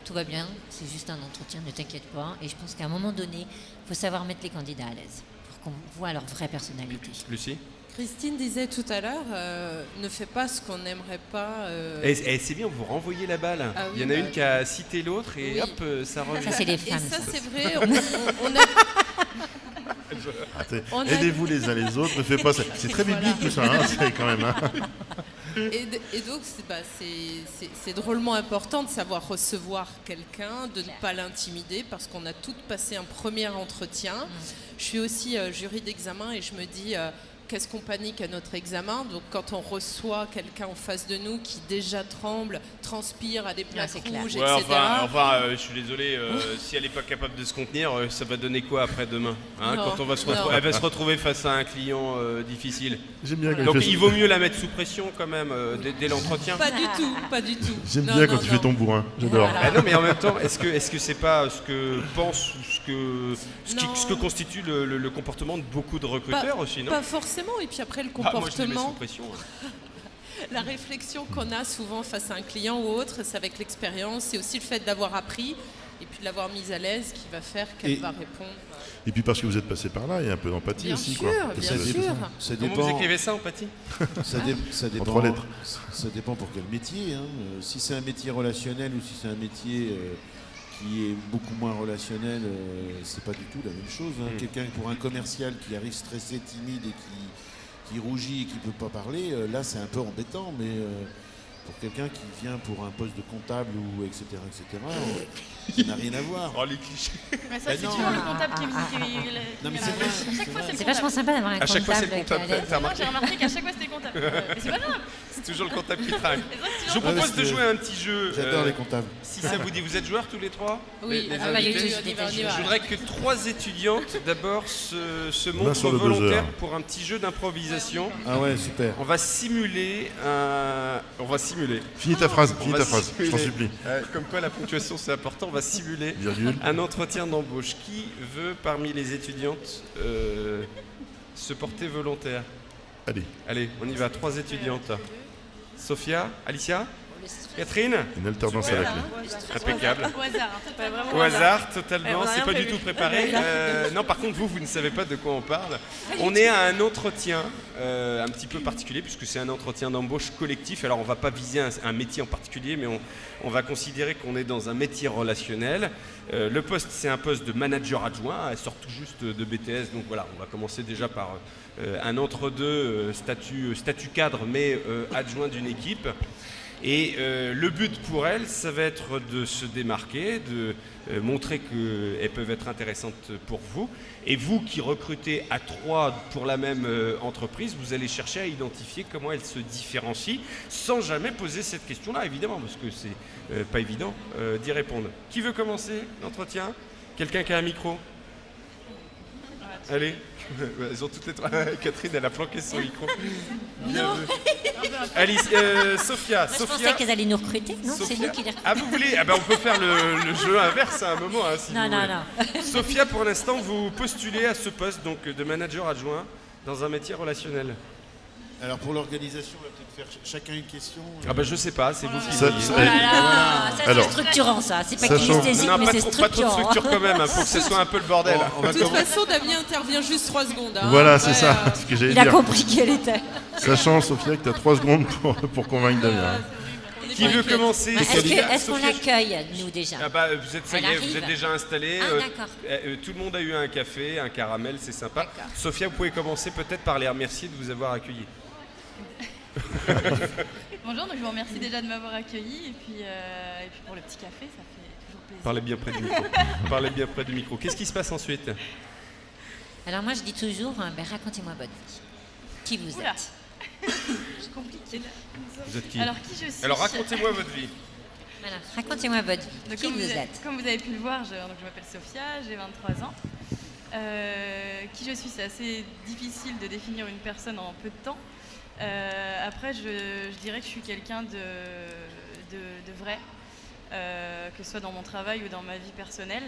tout va bien, c'est juste un entretien, ne t'inquiète pas. Et je pense qu'à un moment donné, il faut savoir mettre les candidats à l'aise pour qu'on voit leur vraie personnalité. Lucie? Christine disait tout à l'heure, ne fais pas ce qu'on n'aimerait pas. C'est bien, vous renvoyez la balle. Ah oui, il y en a une qui a cité l'autre et hop, ça revient. Ça, c'est les femmes. Et ça, ça. c'est vrai. Aidez-vous les uns les autres, ne faites pas ça. C'est très biblique tout ça, hein, c'est quand même. Hein. Et donc, c'est drôlement important de savoir recevoir quelqu'un, de ne pas l'intimider, parce qu'on a toutes passé un premier entretien. Je suis aussi jury d'examen et je me dis... qu'est-ce qu'on panique à notre examen? Donc quand on reçoit quelqu'un en face de nous qui déjà tremble, transpire, a des plaques rouges, ouais, etc. Enfin, je suis désolé, si elle n'est pas capable de se contenir, ça va donner quoi après demain hein, quand on va se retrouver, elle va se retrouver face à un client difficile. J'aime bien Donc il vaut mieux la mettre sous pression quand même dès l'entretien. Pas du tout, pas du tout. J'aime bien quand tu fais ton bourrin, j'adore. Ah non, mais en même temps, est-ce que c'est pas ce que pense ou ce que constitue le comportement de beaucoup de recruteurs aussi, non? Pas forcément. Et puis après, le comportement, moi, je les mets sous pression, hein. La réflexion qu'on a souvent face à un client ou autre, c'est avec l'expérience, c'est aussi le fait d'avoir appris et puis de l'avoir mise à l'aise qui va faire qu'elle va répondre. Et puis parce que vous êtes passé par là, il y a un peu d'empathie aussi. Bien sûr. Comment vous écrivez ça, empathie? Ça dépend. En 3 lettres. Ça dépend pour quel métier. Hein. Si c'est un métier relationnel ou si c'est un métier... qui est beaucoup moins relationnel, c'est pas du tout la même chose. Hein. Quelqu'un pour un commercial qui arrive stressé, timide et qui rougit et qui peut pas parler, là c'est un peu embêtant, mais pour quelqu'un qui vient pour un poste de comptable ou etc., ça n'a rien à voir. Oh les clichés. Mais ça, c'est toujours le comptable qui Non, mais c'est vrai. À chaque fois, C'est vachement sympa d'avoir un À chaque fois, c'est le comptable. comptable. T'as remarqué? J'ai remarqué qu'à chaque fois, c'était le comptable. Mais c'est pas grave. C'est toujours le comptable qui trinque. Je vous Ah, propose parce de que jouer à un petit jeu. J'adore les comptables. Si ça vous dit, vous êtes joueurs tous les trois? Oui, Les Ah bah, invités. on y va. Je voudrais que 3 étudiantes d'abord se Main montrent sur le volontaires buzzer. pour un petit jeu d'improvisation. Ah ouais, super. On va simuler un... On va simuler. Finis ta phrase, On finis va ta phrase, je t'en simuler. supplie. Comme quoi la ponctuation c'est important, on va simuler Virgule. un entretien d'embauche. Qui veut parmi les étudiantes se porter volontaire? Allez. Allez, on y va, 3 étudiantes. Sophia, Alicia? Catherine? Une alternance à la clé. Impeccable. Au hasard. Ouais, vraiment Au hasard, totalement, on a c'est rien pas du prévu. tout préparé. Non, par contre, vous ne savez pas de quoi on parle. On est à un entretien un petit peu particulier, puisque c'est un entretien d'embauche collectif. Alors, on va pas viser un métier en particulier, mais on va considérer qu'on est dans un métier relationnel. Le poste, c'est un poste de manager adjoint. Elle sort tout juste de BTS, donc voilà, on va commencer déjà par un entre-deux, statut cadre, mais adjoint d'une équipe. Et le but pour elles, ça va être de se démarquer, de montrer qu'elles peuvent être intéressantes pour vous. Et vous qui recrutez à 3 pour la même entreprise, vous allez chercher à identifier comment elles se différencient, sans jamais poser cette question-là, évidemment, parce que c'est pas évident d'y répondre. Qui veut commencer l'entretien? Quelqu'un qui a un micro? Allez, elles ont toutes les trois. Catherine, elle a planqué son micro. Non. Alice, Sophia. Moi, je pensais qu'elles allaient nous recruter. Non, c'est nous qui les recrutons. Ah, vous voulez? Ah ben, on peut faire le jeu inverse à un moment. Hein, si Non, vous non, voulez. non. Sophia, pour l'instant, vous postulez à ce poste donc, de manager adjoint dans un métier relationnel. Alors pour l'organisation, on va peut-être faire chacun une question. Ah ben, je sais pas, c'est vous qui Ça- voyez. ça- Oh là là, ça c'est Alors, structurant ça. C'est pas sachant- kinesthésique, Non, mais pas c'est trop de structurant. structure quand même, il faut que ce soit un peu le bordel. On va De toute commencer. façon, Damien intervient juste 3 secondes. hein. Voilà, c'est Ouais, ça, ce que j'allais Il a dire. compris qui elle était. Sachant, Sophia, que tu as 3 secondes pour convaincre Damien. on est Qui pas veut inquiets. commencer? Est-ce qu'on Sophia, l'accueille, nous déjà? Ah bah, vous êtes, ça y Elle est, vous arrive. êtes déjà installés. Ah, d'accord. Tout le monde a eu un café, un caramel, c'est sympa. Sophia, vous pouvez commencer peut-être par les remercier de vous avoir accueillis. Bonjour, donc je vous remercie déjà de m'avoir accueilli et puis pour le petit café, ça fait toujours plaisir. Parlez bien près du micro. Parlez bien près du micro. Qu'est-ce qui se passe ensuite? Alors moi je dis toujours, racontez-moi votre vie. Qui vous Oula. êtes? C'est compliqué. Vous êtes qui? Alors qui je suis? Alors racontez-moi votre vie. Voilà, racontez-moi votre vie. Donc, Qui vous êtes? Comme vous avez pu le voir, je m'appelle Sophia, j'ai 23 ans. Qui je suis, c'est assez difficile de définir une personne en peu de temps. Après, je dirais que je suis quelqu'un de vrai, que ce soit dans mon travail ou dans ma vie personnelle.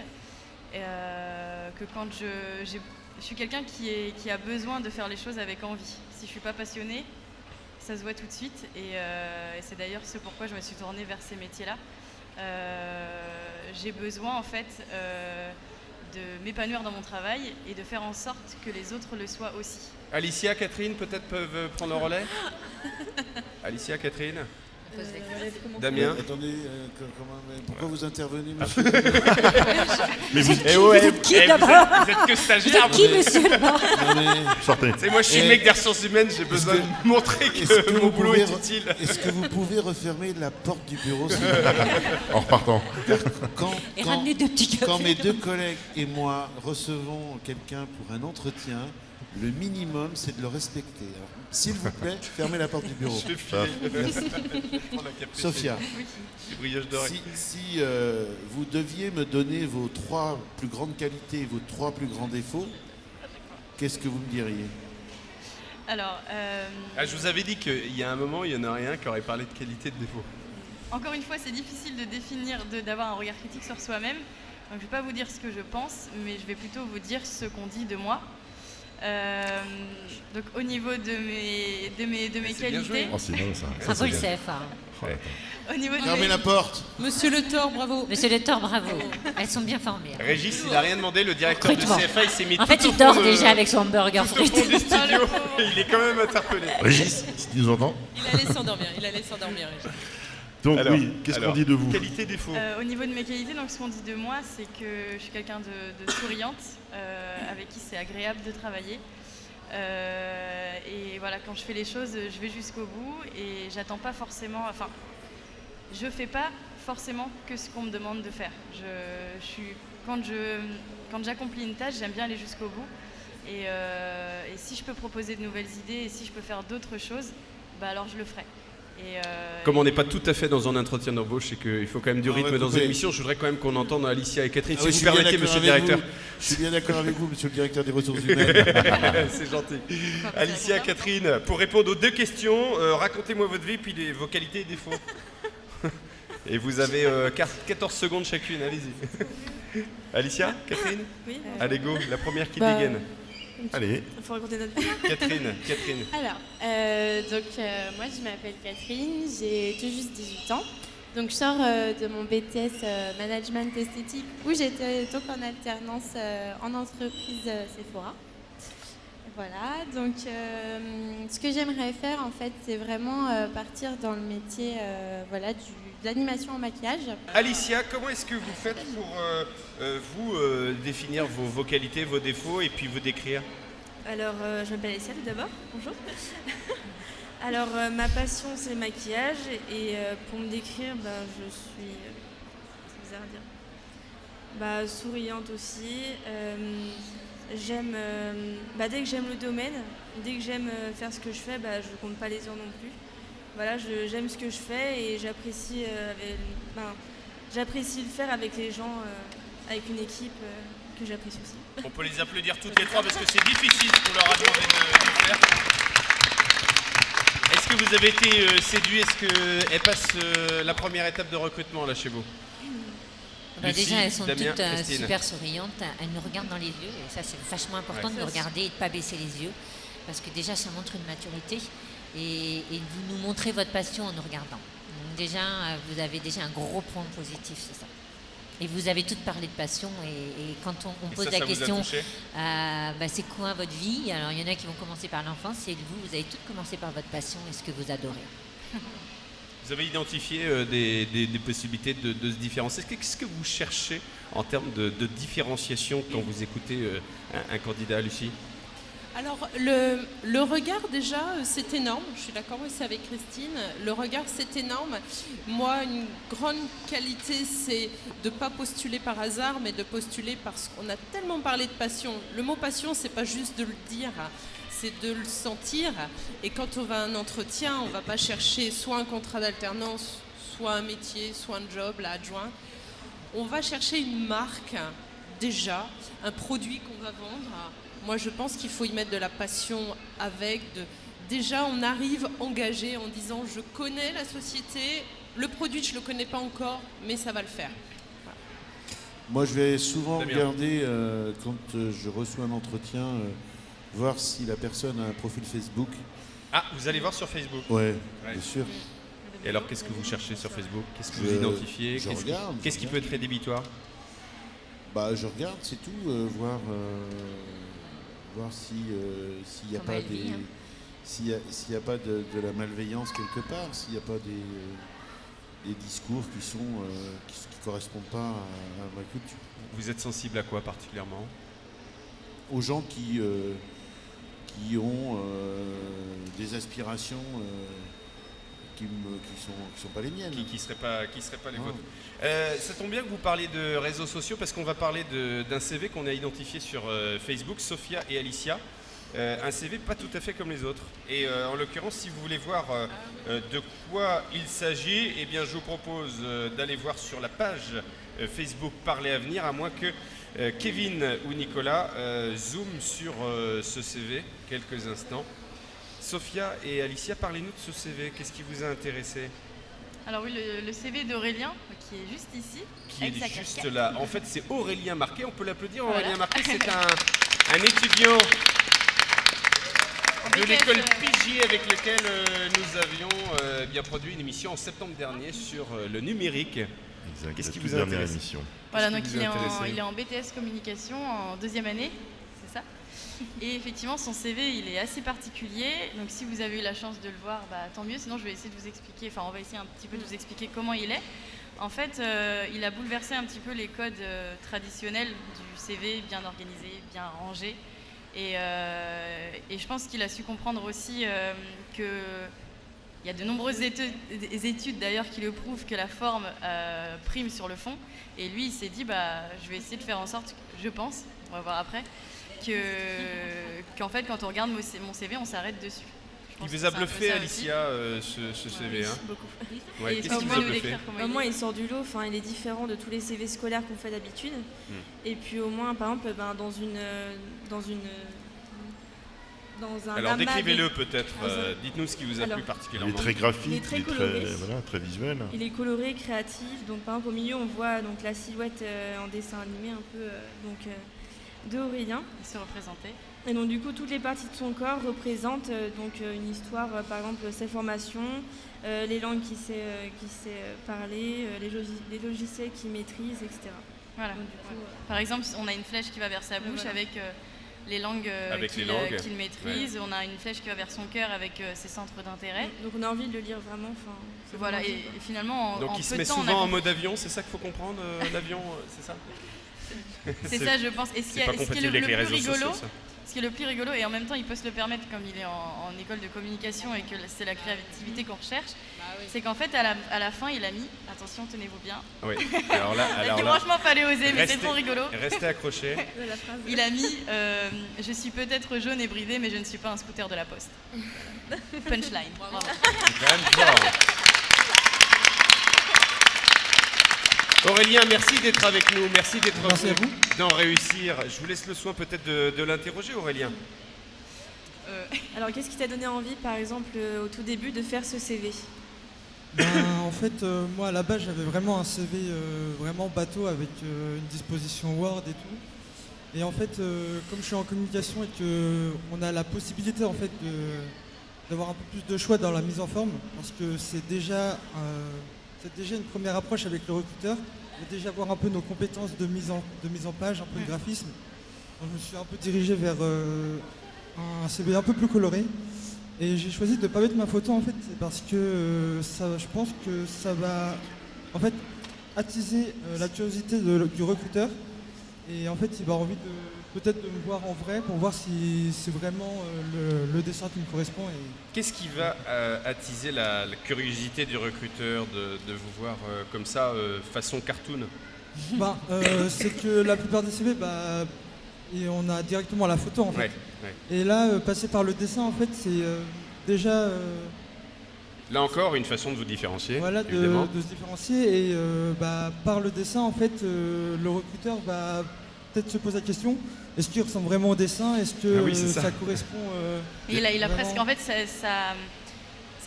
Que quand je suis quelqu'un qui a besoin de faire les choses avec envie. Si je ne suis pas passionnée, ça se voit tout de suite. Et c'est d'ailleurs ce pourquoi je me suis tournée vers ces métiers-là. J'ai besoin en fait de m'épanouir dans mon travail et de faire en sorte que les autres le soient aussi. Alicia, Catherine, peut-être peuvent prendre le relais. Alicia, Catherine, Damien. Attendez, pourquoi vous intervenez, monsieur? Mais vous, Vous êtes qui d'abord? Vous êtes que Vous stagiaire. êtes qui, monsieur là-bas? Non, mais sortez. C'est moi, je suis le mec des ressources humaines, j'ai besoin de montrer que mon boulot est utile. Est-ce que vous pouvez refermer la porte du bureau, s'il vous plaît? En repartant. Quand, Et quand- ramenez 2 petits cafés. quand mes 2 collègues et moi recevons quelqu'un pour un entretien, le minimum, c'est de le respecter. Alors, s'il vous plaît, fermez la porte du bureau. Je vais filer. Merci. Prends la capacité. Sophia, Petit brioche doré. si vous deviez me donner vos 3 plus grandes qualités et vos 3 plus grands défauts, qu'est-ce que vous me diriez? Alors, Ah, je vous avais dit qu'il y a un moment, il y en a rien qui aurait parlé de qualité de défaut. encore une fois, c'est difficile de définir, d'avoir un regard critique sur soi-même. Donc, je ne vais pas vous dire ce que je pense, mais je vais plutôt vous dire ce qu'on dit de moi. Donc, au niveau de mes C'est bien joué. qualités, Oh, c'est bon ça. Ça, Bravo c'est le bien. CFA. au niveau de Fermez mes- la porte. Monsieur Le Thor, bravo. Monsieur Le Thor, bravo. Elles sont bien formées. hein. Régis, il a rien demandé, le directeur de Recrutement. CFA, il s'est mis En tout fait, au il dort fond de- déjà avec son burger tout au frites. fond du studio. Il est quand même interpellé. Régis, si tu nous entends. Il allait s'endormir, Régis. Donc Alors, oui, qu'est-ce qu'on dit de vous? Qualité, défaut. Au niveau de mes qualités, donc ce qu'on dit de moi, c'est que je suis quelqu'un de souriante, avec qui c'est agréable de travailler. Et voilà, quand je fais les choses, je vais jusqu'au bout et j'attends pas forcément. Enfin, je fais pas forcément que ce qu'on me demande de faire. Quand j'accomplis une tâche, j'aime bien aller jusqu'au bout. Et si je peux proposer de nouvelles idées et si je peux faire d'autres choses, bah alors je le ferai. Comme on n'est pas tout à fait dans un entretien d'embauche et qu'il faut quand même du On va rythme dans couper. une émission, je voudrais quand même qu'on entende Alicia et Catherine. Ah Si oui, vous je suis bien permettez, d'accord monsieur le avec directeur. vous. Je suis bien d'accord avec vous, monsieur le directeur des ressources humaines. C'est gentil. Alicia, Catherine, pour répondre aux 2 questions, racontez-moi votre vie puis vos qualités et défauts. Et vous avez 14 secondes chacune, allez-y. Alicia, Catherine? Oui. Allez, go, la première qui Bah, dégaine. Allez. Il faut raconter notre vie. Catherine. Alors, moi je m'appelle Catherine, j'ai tout juste 18 ans. Donc je sors de mon BTS Management Esthétique où j'étais donc en alternance en entreprise Sephora. Voilà, donc ce que j'aimerais faire en fait, c'est vraiment partir dans le métier de l'animation en maquillage. Alicia, comment est-ce que vous faites pour définir vos qualités, vos défauts et puis vous décrire? Alors, je m'appelle Alicia tout d'abord. Bonjour. Alors, ma passion, c'est le maquillage. Et pour me décrire, je suis... c'est bizarre à dire. Souriante aussi. J'aime... dès que j'aime le domaine, dès que j'aime faire ce que je fais, je compte pas les heures non plus. Voilà, j'aime ce que je fais et j'apprécie le faire avec les gens, avec une équipe que j'apprécie aussi. On peut les applaudir toutes les trois parce que c'est difficile pour leur a demandé de faire. Est-ce que vous avez été séduit? Est-ce qu'elles passent la première étape de recrutement là chez vous? Lucie, déjà, elles sont Damien, toutes Christine. super souriantes. Elles nous regardent dans les yeux. Et ça, c'est vachement important de nous regarder et de ne pas baisser les yeux. Parce que déjà, ça montre une maturité. Et vous nous montrez votre passion en nous regardant. Donc déjà, vous avez déjà un gros point positif, c'est ça. Et vous avez toutes parlé de passion. Et quand on pose la question, c'est quoi votre vie? Alors, il y en a qui vont commencer par l'enfance. Et vous avez toutes commencé par votre passion et ce que vous adorez. Vous avez identifié des possibilités de se différencier. Qu'est-ce que vous cherchez en termes de différenciation quand vous écoutez un candidat, Lucie? Alors, le regard, déjà, c'est énorme. Je suis d'accord aussi avec Christine. Le regard, c'est énorme. Moi, une grande qualité, c'est de ne pas postuler par hasard, mais de postuler parce qu'on a tellement parlé de passion. Le mot passion, c'est pas juste de le dire, c'est de le sentir. Et quand on va à un entretien, on ne va pas chercher soit un contrat d'alternance, soit un métier, soit un job, adjoint. On va chercher une marque, déjà, un produit qu'on va vendre. Moi, je pense qu'il faut y mettre de la passion avec. Déjà, on arrive engagé en disant « je connais la société, le produit, je ne le connais pas encore, mais ça va le faire ». Moi, je vais souvent regarder, quand je reçois un entretien, voir si la personne a un profil Facebook. Ah, vous allez voir sur Facebook? Ouais, bien sûr. Et alors, qu'est-ce que vous cherchez sur Facebook? Qu'est-ce que vous identifiez? Qu'est-ce qui peut être rédhibitoire? Je regarde, c'est tout, voir s'il n'y a pas s'il y a pas de la malveillance quelque part, s'il n'y a pas des discours qui correspondent pas à ma culture. Vous êtes sensible à quoi particulièrement? Aux gens qui ont des aspirations qui sont pas les miennes. Qui seraient pas les vôtres. Ça tombe bien que vous parliez de réseaux sociaux parce qu'on va parler d'un CV qu'on a identifié sur Facebook, Sophia et Alicia. Un CV pas tout à fait comme les autres. Et en l'occurrence, si vous voulez voir de quoi il s'agit, eh bien, je vous propose d'aller voir sur la page Facebook Parler à venir, à moins que Kevin ou Nicolas zoom sur ce CV quelques instants. Sophia et Alicia, parlez-nous de ce CV. Qu'est-ce qui vous a intéressé? Alors oui, le CV d'Aurélien, qui est juste ici. Qui est juste là. En fait, c'est Aurélien Marquet. On peut l'applaudir. Voilà. Aurélien Marquet, c'est un étudiant de l'école Pigier avec lequel nous avions bien produit une émission en septembre dernier sur le numérique. Exact. Qu'est-ce qui vous a intéressé? Voilà, donc il est en BTS communication en 2e année, c'est ça. Et effectivement, son CV, il est assez particulier. Donc si vous avez eu la chance de le voir, tant mieux. Sinon, je vais essayer de vous expliquer, on va essayer un petit peu de vous expliquer comment il est. En fait, il a bouleversé un petit peu les codes traditionnels du CV, bien organisé, bien rangé. Et je pense qu'il a su comprendre aussi qu'il y a de nombreuses études d'ailleurs qui le prouvent que la forme prime sur le fond. Et lui, il s'est dit, je vais essayer de faire en sorte, je pense, on va voir après, qu'en fait, quand on regarde mon CV, on s'arrête dessus. Il vous a bluffé, Alicia, ce CV, hein? Beaucoup. Ouais, qu'est-ce qui vous a bluffé? Au moins, il sort du lot. Il est différent de tous les CV scolaires qu'on fait d'habitude. Et puis, au moins, par exemple, Alors, décrivez-le peut-être. Dites-nous ce qui vous a plu particulièrement. Il est très graphique, il est très coloré. Très visuel. Il est coloré, créatif. Donc, par exemple, au milieu, on voit la silhouette en dessin animé un peu. d'Aurélien. Il se représentait. Et donc du coup, toutes les parties de son corps représentent donc une histoire, par exemple ses formations, les langues qu'il sait parler, les logiciels qu'il maîtrise, etc. Voilà. Donc, du coup, Par exemple, on a une flèche qui va vers sa bouche voilà. avec les langues qu'il maîtrise. On a une flèche qui va vers son cœur avec ses centres d'intérêt. Donc on a envie de le lire vraiment. Voilà, et finalement, Donc en il se peu met de temps, souvent en mode avion, c'est ça qu'il faut comprendre, l'avion, c'est ça? C'est ça, je pense. Et ce qui est le plus rigolo, et en même temps il peut se le permettre comme il est en école de communication et que c'est la créativité qu'on recherche, c'est qu'en fait à la fin il a mis, attention tenez-vous bien, oui. Alors là, franchement fallait oser, mais c'est trop rigolo. Restez accrochés. Il a mis je suis peut-être jaune et bridé mais je ne suis pas un scooter de la poste. Punchline. Bravo. C'est quand même fort. Aurélien, merci d'être avec nous, merci d'être venu d'en réussir. Je vous laisse le soin peut-être de l'interroger, Aurélien. Alors qu'est-ce qui t'a donné envie, par exemple, au tout début, de faire ce CV? En fait, moi à la base j'avais vraiment un CV vraiment bateau avec une disposition Word et tout. Et en fait, comme je suis en communication et qu'on a la possibilité en fait d'avoir un peu plus de choix dans la mise en forme, parce que c'est déjà une première approche avec le recruteur, et déjà voir un peu nos compétences de mise en page, un peu de graphisme. Donc, je me suis un peu dirigé vers un CV un peu plus coloré. Et j'ai choisi de ne pas mettre ma photo en fait, parce que je pense que ça va en fait attiser la curiosité du recruteur. Et en fait, il va avoir envie peut-être de me voir en vrai pour voir si c'est vraiment le dessin qui me correspond. Qu'est-ce qui va attiser la curiosité du recruteur de vous voir comme ça, façon cartoon? C'est que la plupart des CV, et on a directement la photo en fait. Ouais. Et là, passer par le dessin, en fait, c'est déjà... Là encore, une façon de vous différencier. Voilà, de se différencier. Et par le dessin, en fait, le recruteur va peut-être se poser la question, est-ce qu'il ressemble vraiment au dessin? Est-ce que ça correspond il a presque... En fait, ça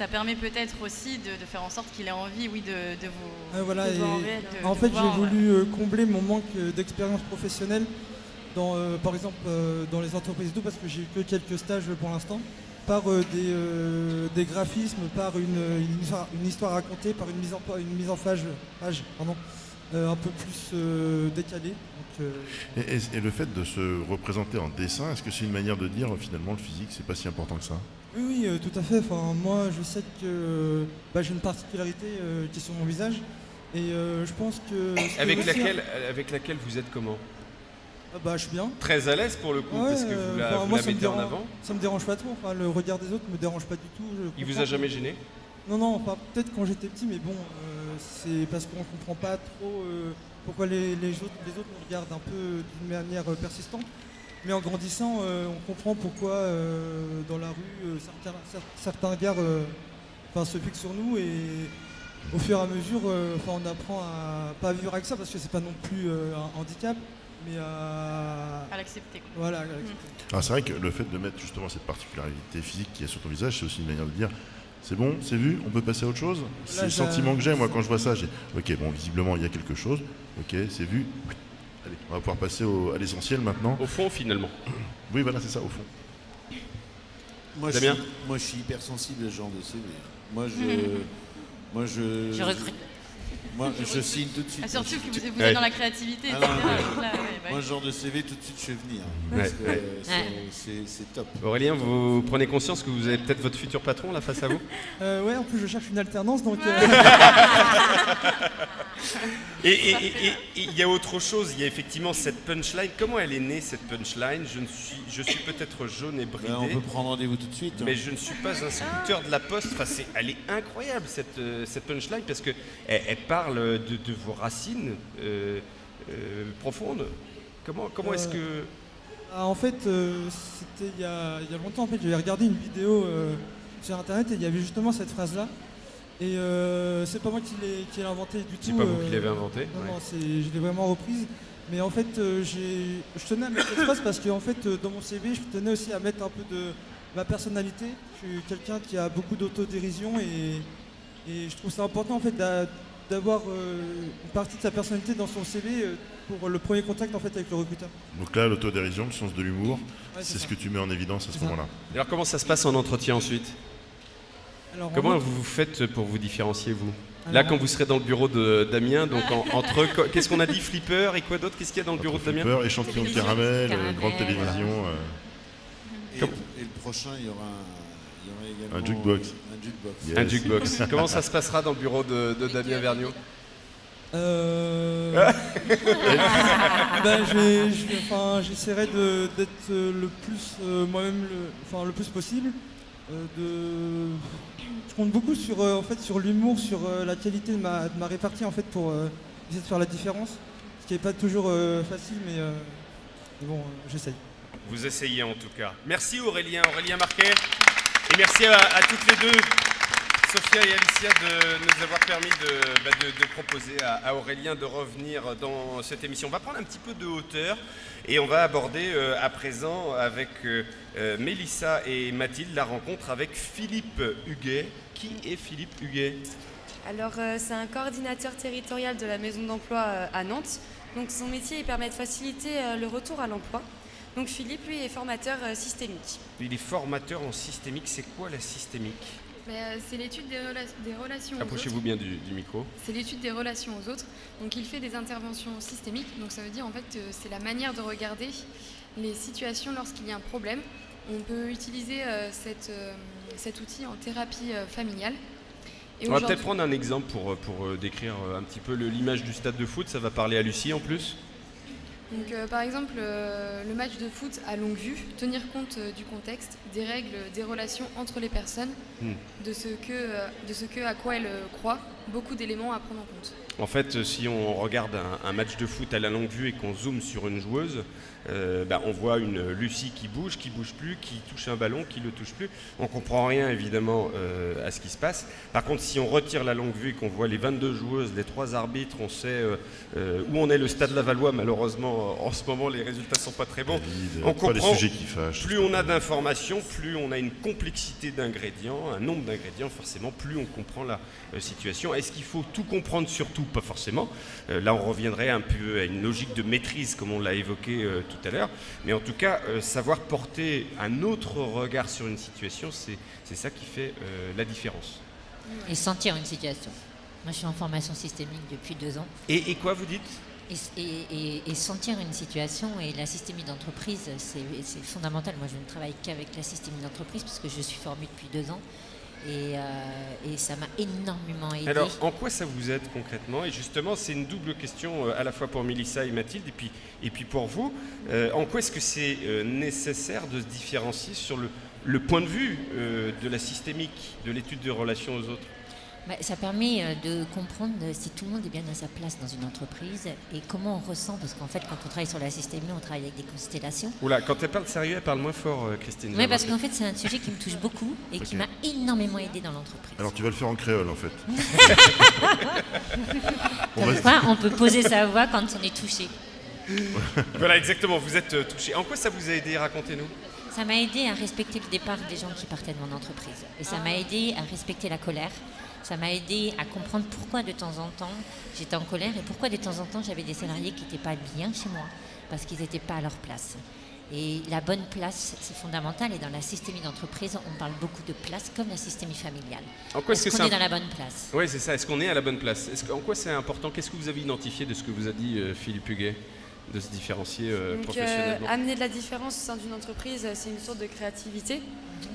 permet peut-être aussi de faire en sorte qu'il ait envie, de vous... Voilà, de voir en réel, en fait, j'ai voulu combler mon manque d'expérience professionnelle, par exemple dans les entreprises d'eau, parce que j'ai eu que quelques stages pour l'instant, par des graphismes, par une histoire racontée, par une mise en page un peu plus décalée. Donc, et le fait de se représenter en dessin, est-ce que c'est une manière de dire finalement le physique c'est pas si important que ça? Oui, tout à fait. Enfin, moi je sais que j'ai une particularité qui est sur mon visage, et je pense que... Avec laquelle vous êtes comment? Je suis bien. Très à l'aise pour le coup, parce que vous la mettez en avant. Ça me dérange pas trop, le regard des autres me dérange pas du tout. Il vous a jamais gêné? Non, peut-être quand j'étais petit, mais bon, c'est parce qu'on comprend pas trop pourquoi les autres nous regardent un peu d'une manière persistante. Mais en grandissant, on comprend pourquoi dans la rue, certains regards se fixent sur nous, et au fur et à mesure, on apprend à pas vivre avec ça, parce que c'est pas non plus un handicap. Mais à l'accepter. Voilà, à l'accepter. C'est vrai que le fait de mettre justement cette particularité physique qui est sur ton visage, c'est aussi une manière de dire c'est bon, c'est vu, on peut passer à autre chose. C'est le sentiment que j'ai, moi, quand je vois ça. Ok, bon, visiblement, il y a quelque chose. Ok, c'est vu. Allez, on va pouvoir passer à l'essentiel maintenant. Au fond, finalement. Oui, voilà, c'est ça, au fond. Moi, je suis hypersensible à ce genre de CV. Je recrute. Moi, je signe tout de suite. Surtout que vous êtes dans la créativité, etc. Moi, ce genre de CV, tout de suite, je fais venir. C'est top. Aurélien, vous prenez conscience que vous avez peut-être votre futur patron là face à vous? Ouais, en plus, je cherche une alternance, donc... Et il y a autre chose, il y a effectivement cette punchline. Comment elle est née, cette punchline? Je suis peut-être jaune et bridé. On peut prendre rendez-vous tout de suite. Mais je ne suis pas un scooter de la poste. Elle est incroyable, cette punchline, parce qu'elle parle de vos racines profondes. Comment est-ce que... En fait, c'était il y a longtemps. En fait, j'avais regardé une vidéo sur Internet, et il y avait justement cette phrase-là. Et c'est pas moi qui l'ai inventée du tout. C'est pas vous qui l'avez inventée? Non, je l'ai vraiment reprise. Mais en fait, je tenais à mettre cette phrase parce que fait, dans mon CV, je tenais aussi à mettre un peu de ma personnalité. Je suis quelqu'un qui a beaucoup d'autodérision, et je trouve ça important en fait, d'avoir une partie de sa personnalité dans son CV pour le premier contact en fait avec le recruteur. Donc là, l'autodérision, le sens de l'humour, Ouais, c'est c'est ce ça. que tu mets en évidence à ce C'est ça. moment-là. Alors comment ça se passe en entretien ensuite? Alors, Comment en- vous faites pour vous différencier, vous? Alors, Là, quand vous serez dans le bureau de Damien, donc entre... Qu'est-ce qu'on a dit? Flipper et quoi d'autre? Qu'est-ce qu'il y a dans le bureau de Damien? Flipper, échantillon de caramel, grande télévision. Et le prochain, il y aura également Un jukebox. un jukebox. Yes. Un jukebox. Comment ça se passera dans le bureau de Damien Vergniaud? J'essaierai d'être le plus moi-même, le plus possible. Je compte beaucoup sur l'humour, sur la qualité de ma répartie en fait pour essayer de faire la différence. Ce qui n'est pas toujours facile, mais bon, j'essaye. Vous essayez en tout cas. Merci Aurélien Marquet. Et merci à toutes les deux, Sophia et Alicia, de nous avoir permis de proposer à Aurélien de revenir dans cette émission. On va prendre un petit peu de hauteur et on va aborder à présent avec Mélissa et Mathilde la rencontre avec Philippe Huguet. Qui est Philippe Huguet? Alors, c'est un coordinateur territorial de la maison d'emploi à Nantes. Donc, son métier il permet de faciliter le retour à l'emploi. Donc, Philippe, lui, est formateur systémique. Il est formateur en systémique. C'est quoi la systémique? C'est l'étude des relations aux autres. Approchez-vous bien du micro. C'est l'étude des relations aux autres. Donc il fait des interventions systémiques. Donc ça veut dire en fait c'est la manière de regarder les situations lorsqu'il y a un problème. On peut utiliser cet outil en thérapie familiale. Et On va aujourd'hui- peut-être prendre un exemple pour décrire un petit peu l'image du stade de foot. Ça va parler à Lucie en plus. Donc, par exemple, le match de foot à longue vue, tenir compte du contexte, des règles, des relations entre les personnes, de ce à quoi elles croient, beaucoup d'éléments à prendre en compte. En fait, si on regarde un match de foot à la longue vue et qu'on zoome sur une joueuse, on voit une Lucie qui bouge plus, qui touche un ballon, qui le touche plus. On comprend rien évidemment à ce qui se passe. Par contre, si on retire la longue vue et qu'on voit les 22 joueuses, les 3 arbitres, on sait où on est. Le Stade Lavallois, malheureusement, en ce moment, les résultats sont pas très bons. David, On pas les comprend. sujets qui fâchent. Plus on a d'informations, plus on a une complexité d'ingrédients, un nombre d'ingrédients, forcément, plus on comprend la situation. Est-ce qu'il faut tout comprendre sur tout? Pas forcément. Là, on reviendrait un peu à une logique de maîtrise, comme on l'a évoqué tout à l'heure. Mais en tout cas, savoir porter un autre regard sur une situation, c'est ça qui fait la différence. Et sentir une situation. Moi, je suis en formation systémique depuis 2 ans. Et quoi vous dites? Et sentir une situation et la systémie d'entreprise, c'est fondamental. Moi, je ne travaille qu'avec la systémie d'entreprise parce que je suis formée depuis 2 ans. Et ça m'a énormément aidé. Alors, en quoi ça vous aide concrètement? Et justement, c'est une double question à la fois pour Mélissa et Mathilde, et puis pour vous. En quoi est-ce que c'est nécessaire de se différencier sur le point de vue de la systémique, de l'étude de relations aux autres? Ça permet de comprendre si tout le monde est bien à sa place dans une entreprise et comment on ressent, parce qu'en fait, quand on travaille sur la systémie, on travaille avec des constellations. Oula, quand elle parle sérieux, elle parle moins fort, Christine. Oui, parce qu'en fait, c'est un sujet qui me touche beaucoup et qui m'a énormément aidé dans l'entreprise. Alors tu vas le faire en créole en fait. Comme quoi, on peut poser sa voix quand on est touché. Voilà, exactement, vous êtes touché. En quoi ça vous a aidé? Racontez-nous. Ça m'a aidé à respecter le départ des gens qui partaient de mon entreprise. Et ça m'a aidé à respecter la colère. Ça m'a aidé à comprendre pourquoi de temps en temps j'étais en colère et pourquoi de temps en temps j'avais des salariés qui n'étaient pas bien chez moi parce qu'ils n'étaient pas à leur place. Et la bonne place, c'est fondamental. Et dans la systémie d'entreprise, on parle beaucoup de place comme la systémie familiale. En quoi est-ce qu'on que est dans la bonne place? Oui, c'est ça. Est-ce qu'on est à la bonne place? En quoi c'est important? Qu'est-ce que vous avez identifié de ce que vous a dit Philippe Huguet, de se différencier professionnellement? Amener de la différence au sein d'une entreprise, c'est une sorte de créativité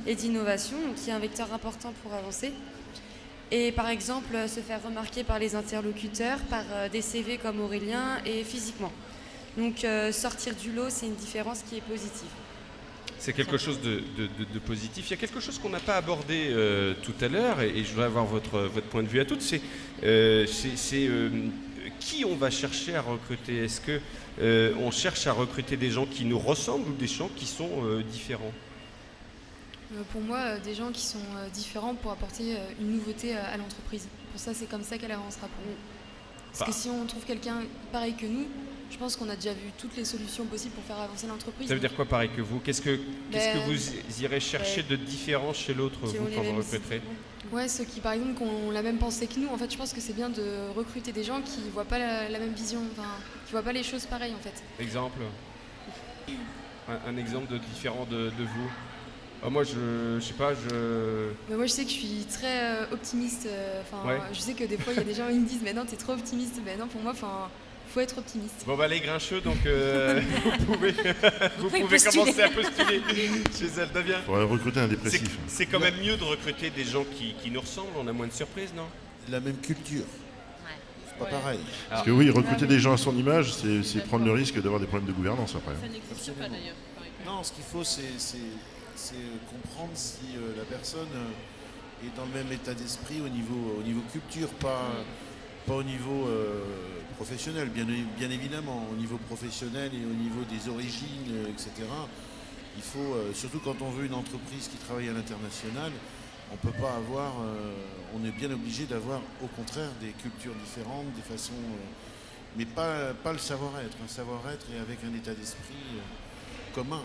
et d'innovation, qui est un vecteur important pour avancer. Et par exemple, se faire remarquer par les interlocuteurs, par des CV comme Aurélien et physiquement. Donc sortir du lot, c'est une différence qui est positive. C'est quelque chose de positif. Il y a quelque chose qu'on n'a pas abordé tout à l'heure, et je voudrais avoir votre point de vue à toutes, c'est qui on va chercher à recruter. Est-ce qu'on cherche à recruter des gens qui nous ressemblent ou des gens qui sont différents? Pour moi, des gens qui sont différents pour apporter une nouveauté à l'entreprise. Pour ça, c'est comme ça qu'elle avancera pour nous. Parce que si on trouve quelqu'un pareil que nous, je pense qu'on a déjà vu toutes les solutions possibles pour faire avancer l'entreprise. Ça veut dire quoi pareil que vous? Qu'est-ce que vous irez chercher de différent chez l'autre, vous, quand vous recruterez? Ouais, ceux qui par exemple ont la même pensée que nous, en fait je pense que c'est bien de recruter des gens qui voient pas la même vision, enfin, qui voient pas les choses pareilles en fait. Exemple. Un exemple de différent de vous. Moi, je sais pas, Mais moi je sais que je suis très optimiste, Ouais. je sais que des fois il y a des gens qui me disent mais non t'es trop optimiste, mais non pour moi faut être optimiste. Bon bah les grincheux, donc vous pouvez commencer à postuler chez elle, Damien. Pour recruter un dépressif. C'est quand même mieux de recruter des gens qui nous ressemblent, on a moins de surprises, non? La même culture. C'est pas pareil. Parce que oui, recruter des gens à son image, c'est prendre le risque d'avoir des problèmes de gouvernance après. Ça n'existe pas d'ailleurs. Non, ce qu'il faut, c'est comprendre si la personne est dans le même état d'esprit au niveau culture, pas au niveau professionnel, bien évidemment, au niveau professionnel et au niveau des origines, etc. Il faut, surtout quand on veut une entreprise qui travaille à l'international, on peut pas avoir, on est bien obligé d'avoir au contraire des cultures différentes, des façons, mais pas le savoir-être. Un savoir-être et avec un état d'esprit commun.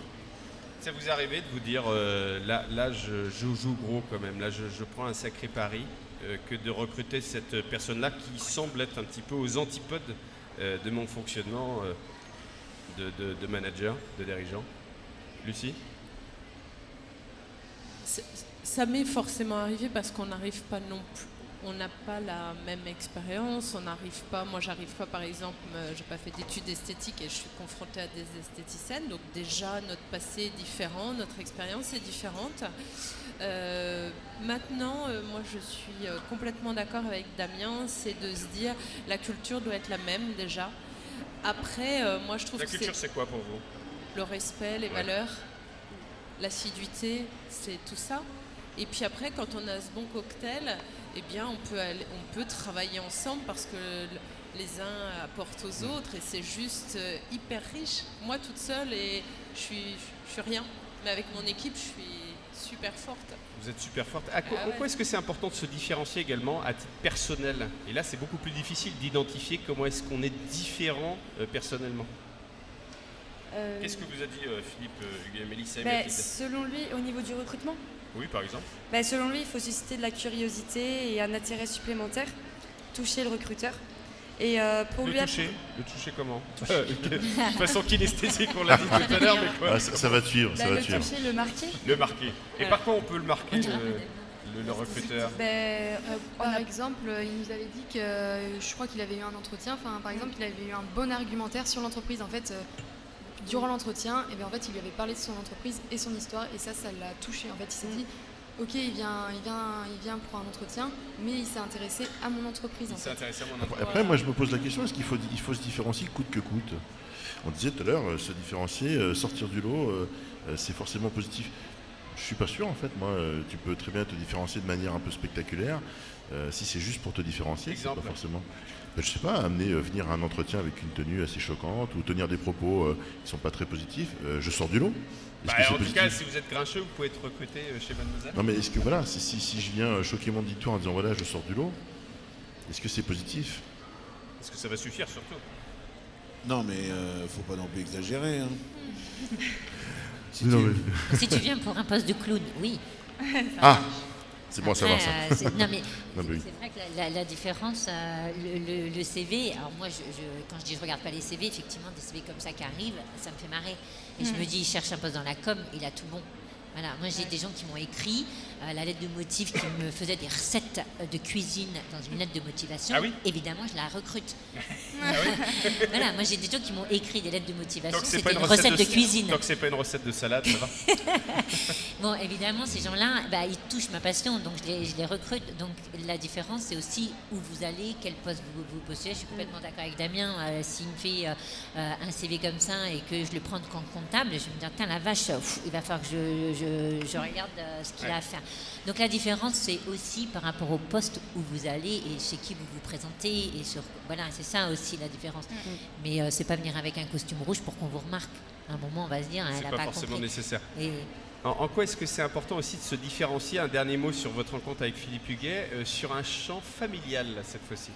Ça vous est arrivé de vous dire, là je joue gros quand même, là je prends un sacré pari, que de recruter cette personne-là qui semble être un petit peu aux antipodes de mon fonctionnement de manager, de dirigeant. Lucie? Ça m'est forcément arrivé parce qu'on n'arrive pas non plus. On n'a pas la même expérience, on n'arrive pas, moi j'arrive pas par exemple, j'ai pas fait d'études esthétiques et je suis confrontée à des esthéticiennes, donc déjà notre passé est différent, notre expérience est différente. Maintenant, moi je suis complètement d'accord avec Damien, c'est de se dire la culture doit être la même déjà. Après, moi je trouve La que culture c'est quoi pour vous? le respect, les valeurs, l'assiduité, c'est tout ça. Et puis après, quand on a ce bon cocktail, eh bien, on peut travailler ensemble parce que les uns apportent aux autres et c'est juste hyper riche. Moi, toute seule, et je suis rien. Mais avec mon équipe, je suis super forte. Vous êtes super forte. Pourquoi est-ce que c'est important de se différencier également à titre personnel? Et là, c'est beaucoup plus difficile d'identifier comment est-ce qu'on est différent personnellement. Qu'est-ce que vous a dit Philippe, Mélissa et Mathilde? Selon lui, au niveau du recrutement, Oui, par exemple. selon lui, il faut susciter de la curiosité et un intérêt supplémentaire, toucher le recruteur. Et pour Le lui toucher comment? De façon kinesthésique, on l'a dit tout à l'heure, mais quoi? Ça va te suivre, ça va te suivre. toucher, le marquer. Le marquer. Et par quoi on peut le marquer, le recruteur? Par exemple, il nous avait dit que je crois qu'il avait eu un entretien, par exemple, il avait eu un bon argumentaire sur l'entreprise. En fait, durant l'entretien, en fait, il lui avait parlé de son entreprise et son histoire, et ça l'a touché. En fait, il s'est dit, ok, il vient pour un entretien, mais il s'est intéressé à mon entreprise. Il s'est intéressé à mon entreprise. Après, moi, je me pose la question, est-ce qu'il faut se différencier coûte que coûte? On disait tout à l'heure, se différencier, sortir du lot, c'est forcément positif. Je suis pas sûr, en fait. Moi, tu peux très bien te différencier de manière un peu spectaculaire. Si c'est juste pour te différencier, c'est pas forcément... Je sais pas, venir à un entretien avec une tenue assez choquante ou tenir des propos qui sont pas très positifs, je sors du lot. En tout cas, si vous êtes grincheux, vous pouvez être recruté chez Mademoiselle. Non mais est-ce que voilà, si je viens choquer mon auditoire en disant voilà, je sors du lot, est-ce que c'est positif? Est-ce que ça va suffire surtout? Non mais faut pas non plus exagérer. Hein. Si tu viens pour un poste de clown, oui. C'est bon à savoir ça. Non mais oui. c'est vrai que la différence, le CV, alors moi quand je dis je regarde pas les CV, effectivement des CV comme ça qui arrivent, ça me fait marrer. Et je me dis, il cherche un poste dans la com, il a tout bon. Voilà, moi j'ai des gens qui m'ont écrit la lettre de motif, qui me faisait des recettes de cuisine dans une lettre de motivation. Ah oui? Évidemment, je la recrute. Ah oui? Voilà, moi j'ai des gens qui m'ont écrit des lettres de motivation, Donc c'est pas c'était une recette de cuisine. Donc c'est pas une recette de salade, ça va? Bon, évidemment, ces gens-là, ils touchent ma passion, donc je les recrute. Donc la différence, c'est aussi où vous allez, quel poste vous postulez. Je suis complètement d'accord avec Damien. S'il me fait un CV comme ça et que je le prends comme comptable, je vais me dire, tiens la vache, il va falloir que je regarde ce qu'il a à faire. Donc la différence, c'est aussi par rapport au poste où vous allez et chez qui vous vous présentez. Et voilà, c'est ça aussi la différence. Mais c'est pas venir avec un costume rouge pour qu'on vous remarque. À un moment, on va se dire, elle n'a pas forcément compris. Nécessaire. Et... En quoi est-ce que c'est important aussi de se différencier? Un dernier mot sur votre rencontre avec Philippe Huguet, sur un champ familial cette fois-ci.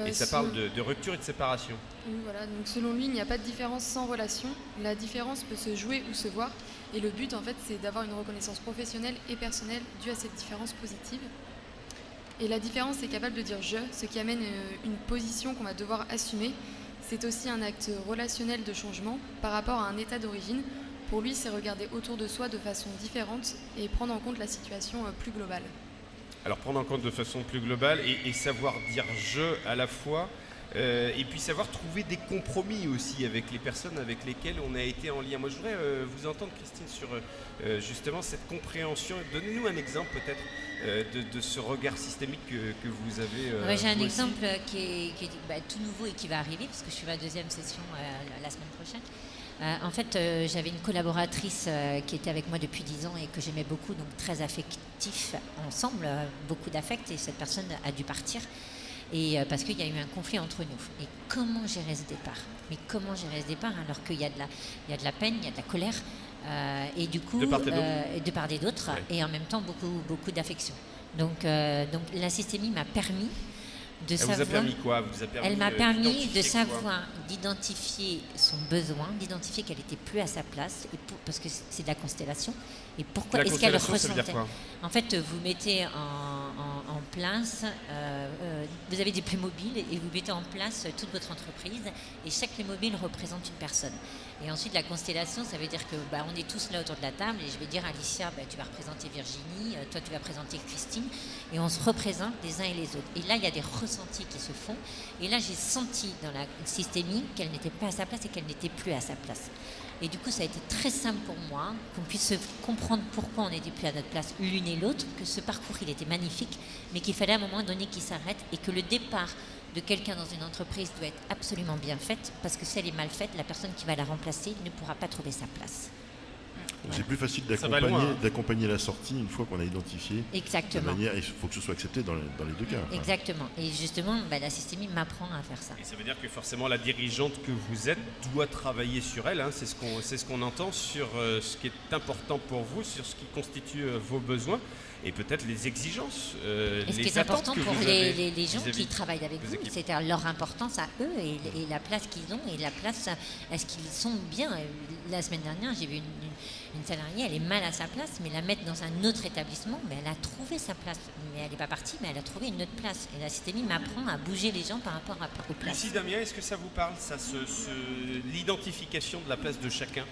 Et ça parle de rupture et de séparation. Oui, voilà. Donc selon lui, il n'y a pas de différence sans relation. La différence peut se jouer ou se voir. Et le but, en fait, c'est d'avoir une reconnaissance professionnelle et personnelle due à cette différence positive. Et la différence est capable de dire « je », ce qui amène une position qu'on va devoir assumer. C'est aussi un acte relationnel de changement par rapport à un état d'origine. Pour lui, c'est regarder autour de soi de façon différente et prendre en compte la situation plus globale. Alors prendre en compte de façon plus globale et savoir dire je à la fois, et puis savoir trouver des compromis aussi avec les personnes avec lesquelles on a été en lien. Moi je voudrais vous entendre, Christine, sur justement cette compréhension. Donnez-nous un exemple peut-être de ce regard systémique que vous avez. J'ai un vous exemple qui est tout nouveau et qui va arriver parce que je suis ma deuxième session la semaine prochaine. En fait, j'avais une collaboratrice qui était avec moi depuis 10 ans et que j'aimais beaucoup, donc très affectif ensemble, beaucoup d'affect, et cette personne a dû partir parce qu'il y a eu un conflit entre nous. Et comment gérer ce départ? Mais comment gérer ce départ alors qu'il y a de la peine, il y a de la colère, et du coup, de part et d'autre, ouais. Et en même temps beaucoup d'affection. Donc la systémie m'a permis de savoir. Vous a permis quoi? Elle m'a permis de savoir, d'identifier son besoin, d'identifier qu'elle n'était plus à sa place, parce que c'est de la constellation. Et pourquoi est-ce qu'elle ressentait? En fait, vous mettez en place, vous avez des Playmobil et vous mettez en place toute votre entreprise, et chaque Playmobil représente une personne. Et ensuite, la constellation, ça veut dire que on est tous là autour de la table, et je vais dire Alicia, tu vas représenter Virginie, toi tu vas présenter Christine, et on se représente les uns et les autres. Et là, il y a des ressentis qui se font, et là, j'ai senti dans la systémie qu'elle n'était pas à sa place et qu'elle n'était plus à sa place. Et du coup, ça a été très simple pour moi qu'on puisse comprendre pourquoi on n'était plus à notre place l'une et l'autre, que ce parcours, il était magnifique, mais qu'il fallait à un moment donné qu'il s'arrête, et que le départ de quelqu'un dans une entreprise doit être absolument bien faite, parce que si elle est mal faite, la personne qui va la remplacer ne pourra pas trouver sa place. C'est plus facile d'accompagner la sortie une fois qu'on a identifié. Exactement. Il faut que ce soit accepté dans les deux cas. Exactement. Et justement, la systémie m'apprend à faire ça. Et ça veut dire que forcément la dirigeante que vous êtes doit travailler sur elle. Hein. C'est ce qu'on entend sur ce qui est important pour vous, sur ce qui constitue vos besoins et peut-être les exigences, et ce qui est important pour les gens qui travaillent avec vous, c'est-à-dire leur importance à eux et la place qu'ils ont et la place, est-ce qu'ils sont bien. La semaine dernière, j'ai vu une salariée, elle est mal à sa place, mais la mettre dans un autre établissement, mais elle a trouvé sa place. Mais elle n'est pas partie, mais elle a trouvé une autre place. Et la systémie m'apprend à bouger les gens par rapport aux places. Lucie, Damien, est-ce que ça vous parle, ça, l'identification de la place de chacun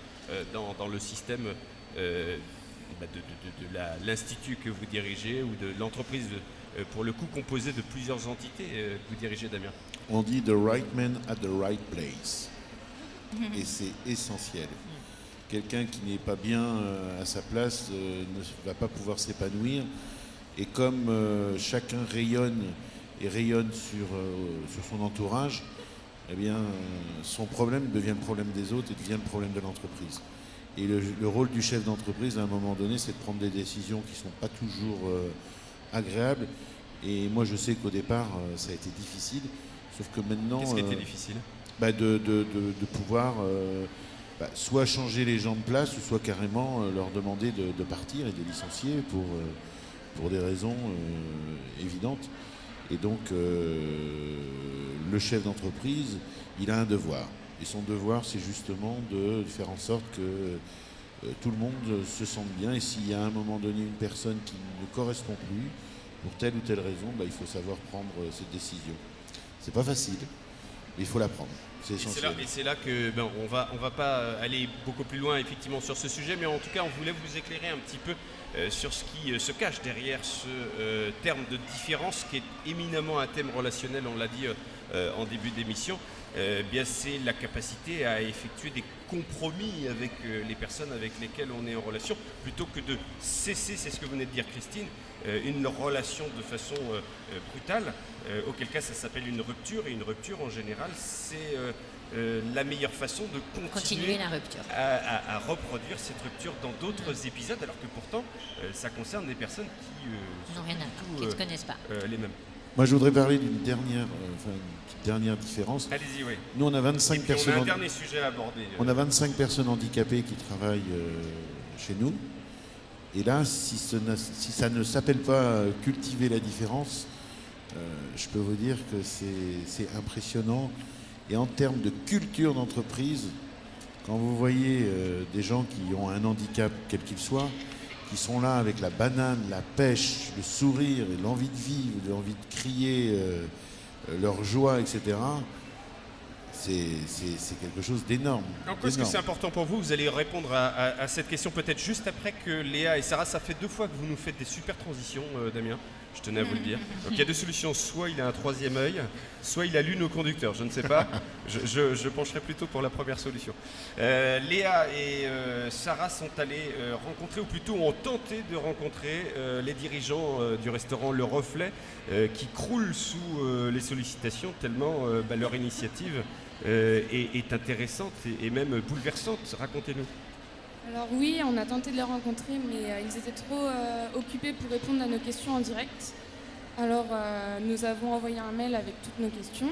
dans le système de l'institut que vous dirigez ou de l'entreprise, pour le coup composée de plusieurs entités que vous dirigez, Damien? On dit « the right man at the right place ». Et c'est essentiel. Quelqu'un qui n'est pas bien à sa place ne va pas pouvoir s'épanouir. Et comme chacun rayonne sur son entourage, eh bien, son problème devient le problème des autres et devient le problème de l'entreprise. Et le rôle du chef d'entreprise, à un moment donné, c'est de prendre des décisions qui ne sont pas toujours agréables. Et moi, je sais qu'au départ, ça a été difficile. Sauf que maintenant... Qu'est-ce qui était difficile? de pouvoir soit changer les gens de place, ou soit carrément leur demander de partir et de licencier pour des raisons évidentes. Et donc, le chef d'entreprise, il a un devoir. Et son devoir, c'est justement de faire en sorte que tout le monde se sente bien. Et s'il y a à un moment donné une personne qui ne correspond plus, pour telle ou telle raison, il faut savoir prendre cette décision. C'est pas facile, mais il faut la prendre. C'est essentiel. Et c'est là que on va pas aller beaucoup plus loin effectivement sur ce sujet, mais en tout cas on voulait vous éclairer un petit peu sur ce qui se cache derrière ce terme de différence qui est éminemment un thème relationnel, on l'a dit en début d'émission. Bien c'est la capacité à effectuer des compromis avec les personnes avec lesquelles on est en relation, plutôt que de cesser, c'est ce que vous venez de dire Christine, une relation de façon brutale, auquel cas ça s'appelle une rupture, et une rupture en général c'est la meilleure façon de continuer la rupture. À reproduire cette rupture dans d'autres épisodes, alors que pourtant ça concerne des personnes qui n'ont rien à voir, qui ne se connaissent pas. Les mêmes. Moi, je voudrais parler d'une dernière différence. Allez-y, oui. Nous, on a 25 personnes. On a un dernier sujet à aborder. On a 25 personnes handicapées qui travaillent chez nous. Et là, si ça ne s'appelle pas cultiver la différence, je peux vous dire que c'est impressionnant. Et en termes de culture d'entreprise, quand vous voyez des gens qui ont un handicap, quel qu'il soit, qui sont là avec la banane, la pêche, le sourire et l'envie de vivre, l'envie de crier leur joie, etc., c'est quelque chose d'énorme. En quoi est-ce que c'est important pour vous? Vous allez répondre à cette question peut-être juste après que Léa et Sarah, ça fait 2 fois que vous nous faites des super transitions, Damien. Je tenais à vous le dire. Donc il y a 2 solutions, soit il a un 3e œil, soit il allume nos conducteurs, je ne sais pas. Je pencherai plutôt pour la première solution. Léa et Sarah sont allées rencontrer, ou plutôt ont tenté de rencontrer les dirigeants du restaurant Le Reflet, qui croulent sous les sollicitations tellement leur initiative est intéressante et même bouleversante. Racontez-nous. Alors oui, on a tenté de les rencontrer, mais ils étaient trop occupés pour répondre à nos questions en direct. Alors nous avons envoyé un mail avec toutes nos questions.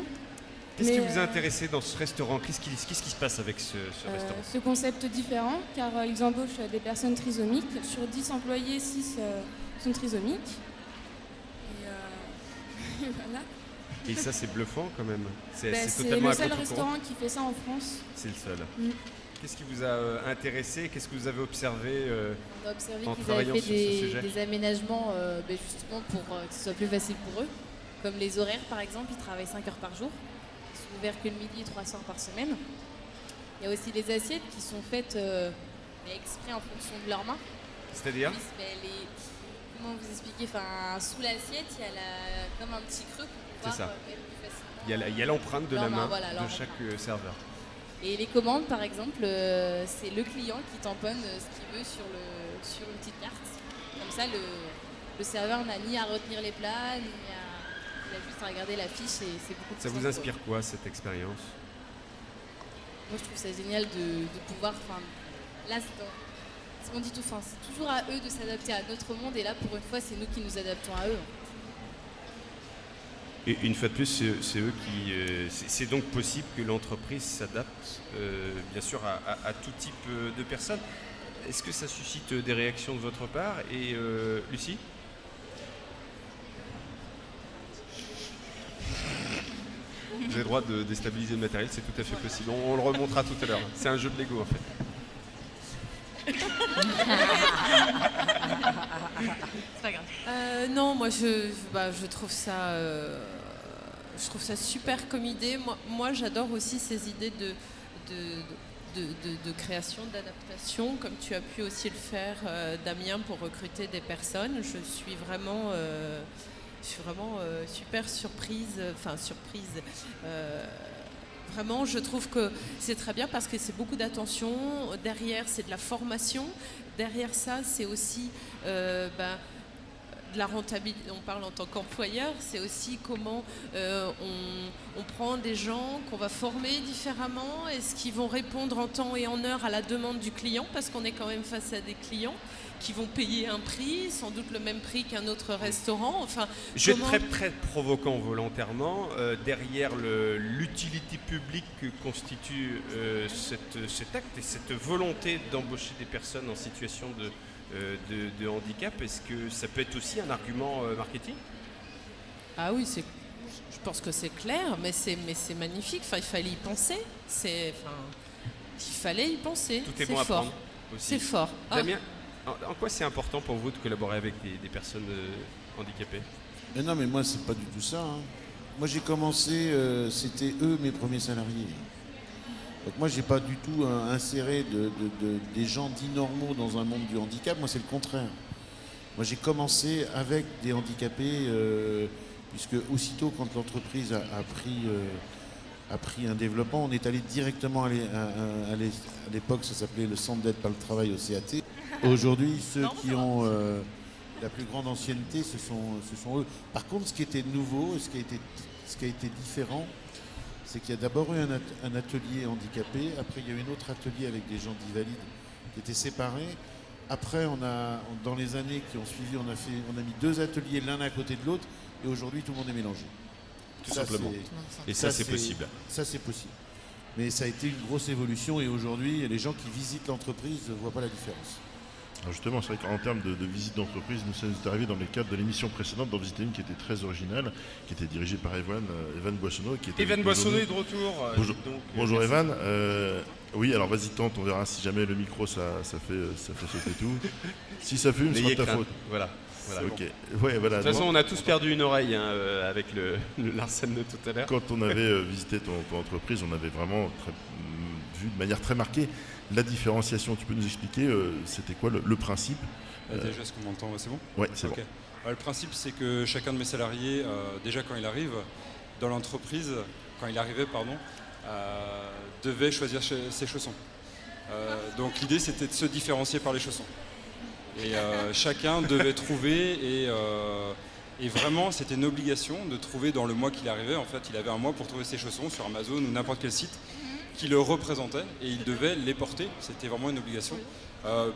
Qu'est-ce qui vous a intéressé dans ce restaurant? Qu'est-ce qui se passe avec ce restaurant? Ce concept différent, car ils embauchent des personnes trisomiques. Sur 10 employés, 6 sont trisomiques. Et voilà. Et ça, c'est bluffant quand même. C'est C'est totalement le à seul contre-courant. restaurant qui fait ça en France. C'est le seul. Qu'est-ce qui vous a intéressé? Qu'est-ce que vous avez observé On a observé en qu'ils travaillant avaient sur fait ce sujet? des aménagements justement pour que ce soit plus facile pour eux. Comme les horaires par exemple, ils travaillent 5 heures par jour. Ils sont ouverts que le midi et 3 soirs par semaine. Il y a aussi les assiettes qui sont faites exprès en fonction de leurs mains. C'est-à-dire? Comment vous expliquer? Sous l'assiette, il y a comme un petit creux pour pouvoir mettre plus facilement. Il y a l'empreinte de la main de chaque serveur. Et les commandes, par exemple, c'est le client qui tamponne ce qu'il veut sur une petite carte. Comme ça, le serveur n'a ni à retenir les plats, ni il a juste à regarder la fiche et c'est beaucoup plus Ça vous simple. inspire quoi, cette expérience? Moi, je trouve ça génial de pouvoir... Là, on dit tout, c'est toujours à eux de s'adapter à notre monde et là, pour une fois, c'est nous qui nous adaptons à eux. Et une fois de plus, c'est eux qui. C'est donc possible que l'entreprise s'adapte, bien sûr, à tout type de personnes. Est-ce que ça suscite des réactions de votre part? Et Lucie? Vous avez le droit de déstabiliser le matériel, c'est tout à fait possible. On le remontera tout à l'heure. C'est un jeu de Lego en fait. C'est pas grave. Non, moi je trouve ça super comme idée. Moi j'adore aussi ces idées de création, d'adaptation, comme tu as pu aussi le faire, Damien, pour recruter des personnes. Je suis vraiment super surprise. Vraiment, je trouve que c'est très bien parce que c'est beaucoup d'attention. Derrière, c'est de la formation. Derrière ça, c'est aussi de la rentabilité. On parle en tant qu'employeur. C'est aussi comment on prend des gens qu'on va former différemment. Est-ce qu'ils vont répondre en temps et en heure à la demande du client? Parce qu'on est quand même face à des clients qui vont payer un prix, sans doute le même prix qu'un autre restaurant. Enfin, je vais être très provoquant volontairement. Derrière l'utilité publique que constitue cet acte et cette volonté d'embaucher des personnes en situation de handicap, est-ce que ça peut être aussi un argument marketing? Ah oui, je pense que c'est clair, mais c'est magnifique. Enfin, il fallait y penser. Il fallait y penser. Tout est bon à prendre aussi. C'est fort. Damien, en quoi c'est important pour vous de collaborer avec des personnes handicapées? Mais non, mais moi, c'est pas du tout ça. Hein. Moi, j'ai commencé, c'était eux mes premiers salariés. Donc moi, j'ai pas du tout inséré des gens dits normaux dans un monde du handicap. Moi, c'est le contraire. Moi, j'ai commencé avec des handicapés, puisque aussitôt, quand l'entreprise a pris un développement, on est allé directement à l'époque, ça s'appelait le Centre d'aide par le travail au CAT. Aujourd'hui, ceux qui ont la plus grande ancienneté, ce sont eux. Par contre, ce qui était nouveau, ce qui a été différent, c'est qu'il y a d'abord eu un atelier handicapé, après il y a eu un autre atelier avec des gens dits valides qui étaient séparés. Après, dans les années qui ont suivi, on a mis 2 ateliers l'un à côté de l'autre, et aujourd'hui tout le monde est mélangé. Tout simplement. Et ça, c'est possible. Ça, c'est possible. Mais ça a été une grosse évolution, et aujourd'hui, les gens qui visitent l'entreprise ne voient pas la différence. Alors justement, c'est vrai qu'en termes de visite d'entreprise, nous sommes arrivés dans le cadre de l'émission précédente d'en visiter une qui était très originale, qui était dirigée par Evan Boissonneau. Evan Boissonneau est de retour. Bonjour Evan. Oui, alors vas-y tente, on verra si jamais le micro ça fait sauter tout. Si ça fume, c'est ta faute. Voilà. Ok. Ouais, voilà. De toute façon, on a tous perdu une oreille avec le Larsen de tout à l'heure. Quand on avait visité ton entreprise, on avait vraiment vu de manière très marquée la différenciation. Tu peux nous expliquer c'était quoi le principe? Déjà, est-ce qu'on m'entend? C'est bon? Ouais, c'est bon. Le principe, c'est que chacun de mes salariés, déjà quand il arrive dans l'entreprise, devait choisir ses chaussons. Donc l'idée, c'était de se différencier par les chaussons. Et chacun devait trouver, et vraiment, c'était une obligation de trouver dans le mois qu'il arrivait. En fait, il avait un mois pour trouver ses chaussons sur Amazon ou n'importe quel site qui le représentait, et il devait les porter. C'était vraiment une obligation.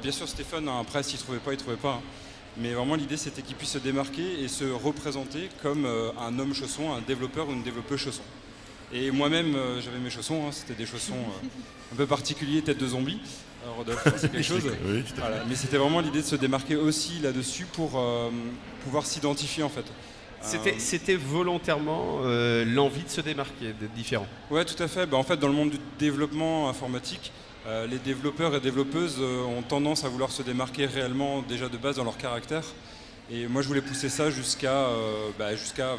Bien sûr, Stéphane, après, s'il ne trouvait pas, il ne trouvait pas. Hein. Mais vraiment, l'idée, c'était qu'il puisse se démarquer et se représenter comme un homme chausson, un développeur ou une développeuse chausson. Et moi-même, j'avais mes chaussons. Hein. C'était des chaussons un peu particuliers, tête de zombie. Rodolphe, c'est quelque chose. Oui, voilà. Mais c'était vraiment l'idée de se démarquer aussi là-dessus pour pouvoir s'identifier, en fait. C'était volontairement l'envie de se démarquer, d'être différent. Ouais, tout à fait. En fait, dans le monde du développement informatique, les développeurs et développeuses ont tendance à vouloir se démarquer réellement déjà de base dans leur caractère. Et moi, je voulais pousser ça jusqu'à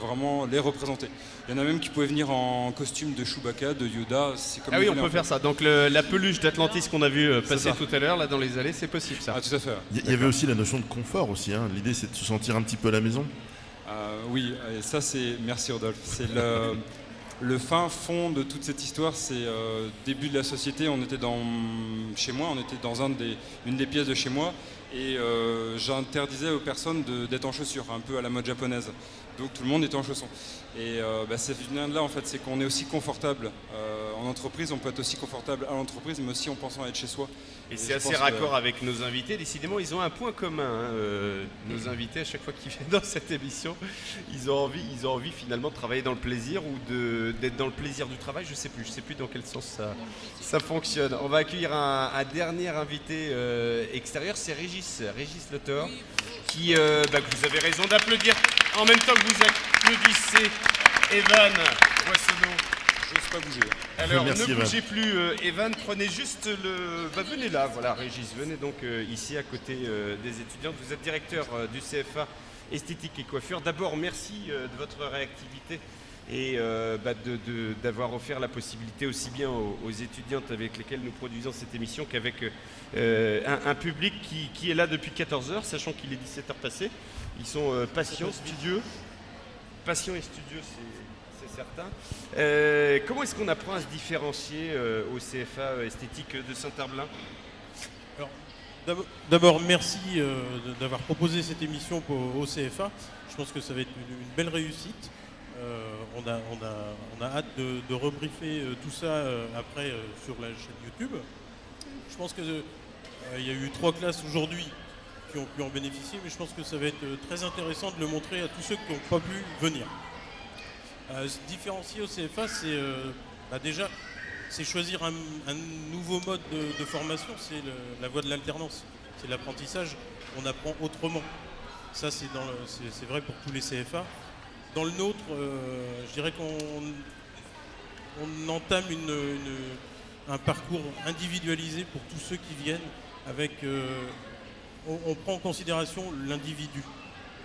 vraiment les représenter. Il y en a même qui pouvaient venir en costume de Chewbacca, de Yoda. Ah oui, on peut faire ça. Donc la peluche d'Atlantis qu'on a vu passer tout à l'heure, là dans les allées, c'est possible ça. Ah, tout à fait. Il y avait aussi la notion de confort aussi. Hein. L'idée, c'est de se sentir un petit peu à la maison. Oui, et ça c'est... Merci Rodolphe. C'est le fin fond de toute cette histoire, c'est début de la société, on était chez moi, on était dans une des pièces de chez moi, et j'interdisais aux personnes d'être en chaussures, un peu à la mode japonaise. Donc tout le monde était en chaussons. Et ça vient de là en fait, c'est qu'on est aussi confortable en entreprise, on peut être aussi confortable à l'entreprise, mais aussi en pensant à être chez soi. Et c'est assez raccord avec nos invités. Décidément, ils ont un point commun. Hein. Nos invités, à chaque fois qu'ils viennent dans cette émission, ils ont envie finalement de travailler dans le plaisir ou d'être dans le plaisir du travail. Je sais plus dans quel sens ça fonctionne. On va accueillir un dernier invité extérieur, c'est Régis Le Thor, qui, que vous avez raison d'applaudir en même temps que vous applaudissez Evan Boissonneau. J'ose pas bouger. Alors, merci, ne bougez plus, Evan, prenez juste venez là, voilà, Régis, venez donc ici à côté des étudiantes. Vous êtes directeur du CFA Esthétique et Coiffure. D'abord, merci de votre réactivité et d'avoir offert la possibilité aussi bien aux étudiantes avec lesquelles nous produisons cette émission qu'avec un public qui est là depuis 14h, sachant qu'il est 17h passé. Ils sont patients, studieux. Patients et studieux, c'est certain. Comment est-ce qu'on apprend à se différencier au CFA Esthétique de Saint-Herblain? D'abord, merci d'avoir proposé cette émission au CFA. Je pense que ça va être une belle réussite. On a hâte de rebriefer tout ça après sur la chaîne YouTube. Je pense qu'il y a eu 3 classes aujourd'hui qui ont pu en bénéficier, mais je pense que ça va être très intéressant de le montrer à tous ceux qui n'ont pas pu venir. Se différencier au CFA, c'est déjà choisir un nouveau mode de formation, c'est la voie de l'alternance, c'est l'apprentissage, on apprend autrement. Ça c'est vrai pour tous les CFA. Dans le nôtre, je dirais qu'on entame un parcours individualisé pour tous ceux qui viennent avec... on prend en considération l'individu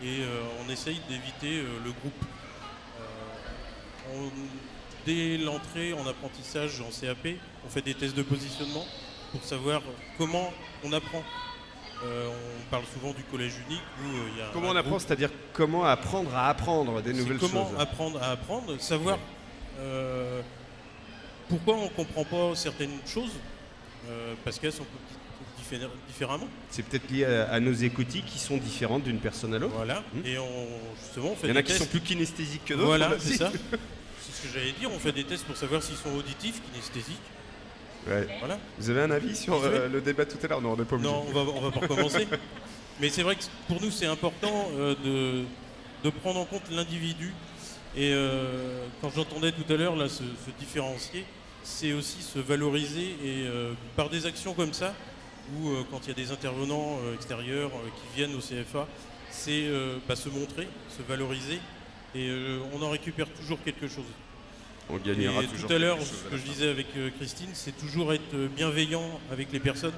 et on essaye d'éviter le groupe. Dès l'entrée en apprentissage en CAP, on fait des tests de positionnement pour savoir comment on apprend. On parle souvent du collège unique où il y a comment on apprend, c'est-à-dire comment apprendre à apprendre des nouvelles choses. Comment apprendre à apprendre, savoir pourquoi on ne comprend pas certaines choses, parce qu'elles sont différemment. C'est peut-être lié à nos écoutilles qui sont différentes d'une personne à l'autre. Voilà, et justement on fait il y en des a qui tests. sont plus kinesthésiques que d'autres. Voilà, c'est ça. C'est ce que j'allais dire, on fait des tests pour savoir s'ils sont auditifs, kinesthésiques. Ouais. Voilà. Vous avez un avis sur le débat tout à l'heure? Non, on n'est pas obligé. Non, on va pas recommencer. Mais c'est vrai que pour nous, c'est important de prendre en compte l'individu. Et quand j'entendais tout à l'heure se différencier, c'est aussi se valoriser. Et par des actions comme ça, ou quand il y a des intervenants extérieurs qui viennent au CFA, c'est se montrer, se valoriser, et on en récupère toujours quelque chose. On gagnera et toujours tout à l'heure, quelque chose ce à que la je fin. disais avec Christine, c'est toujours être bienveillant avec les personnes.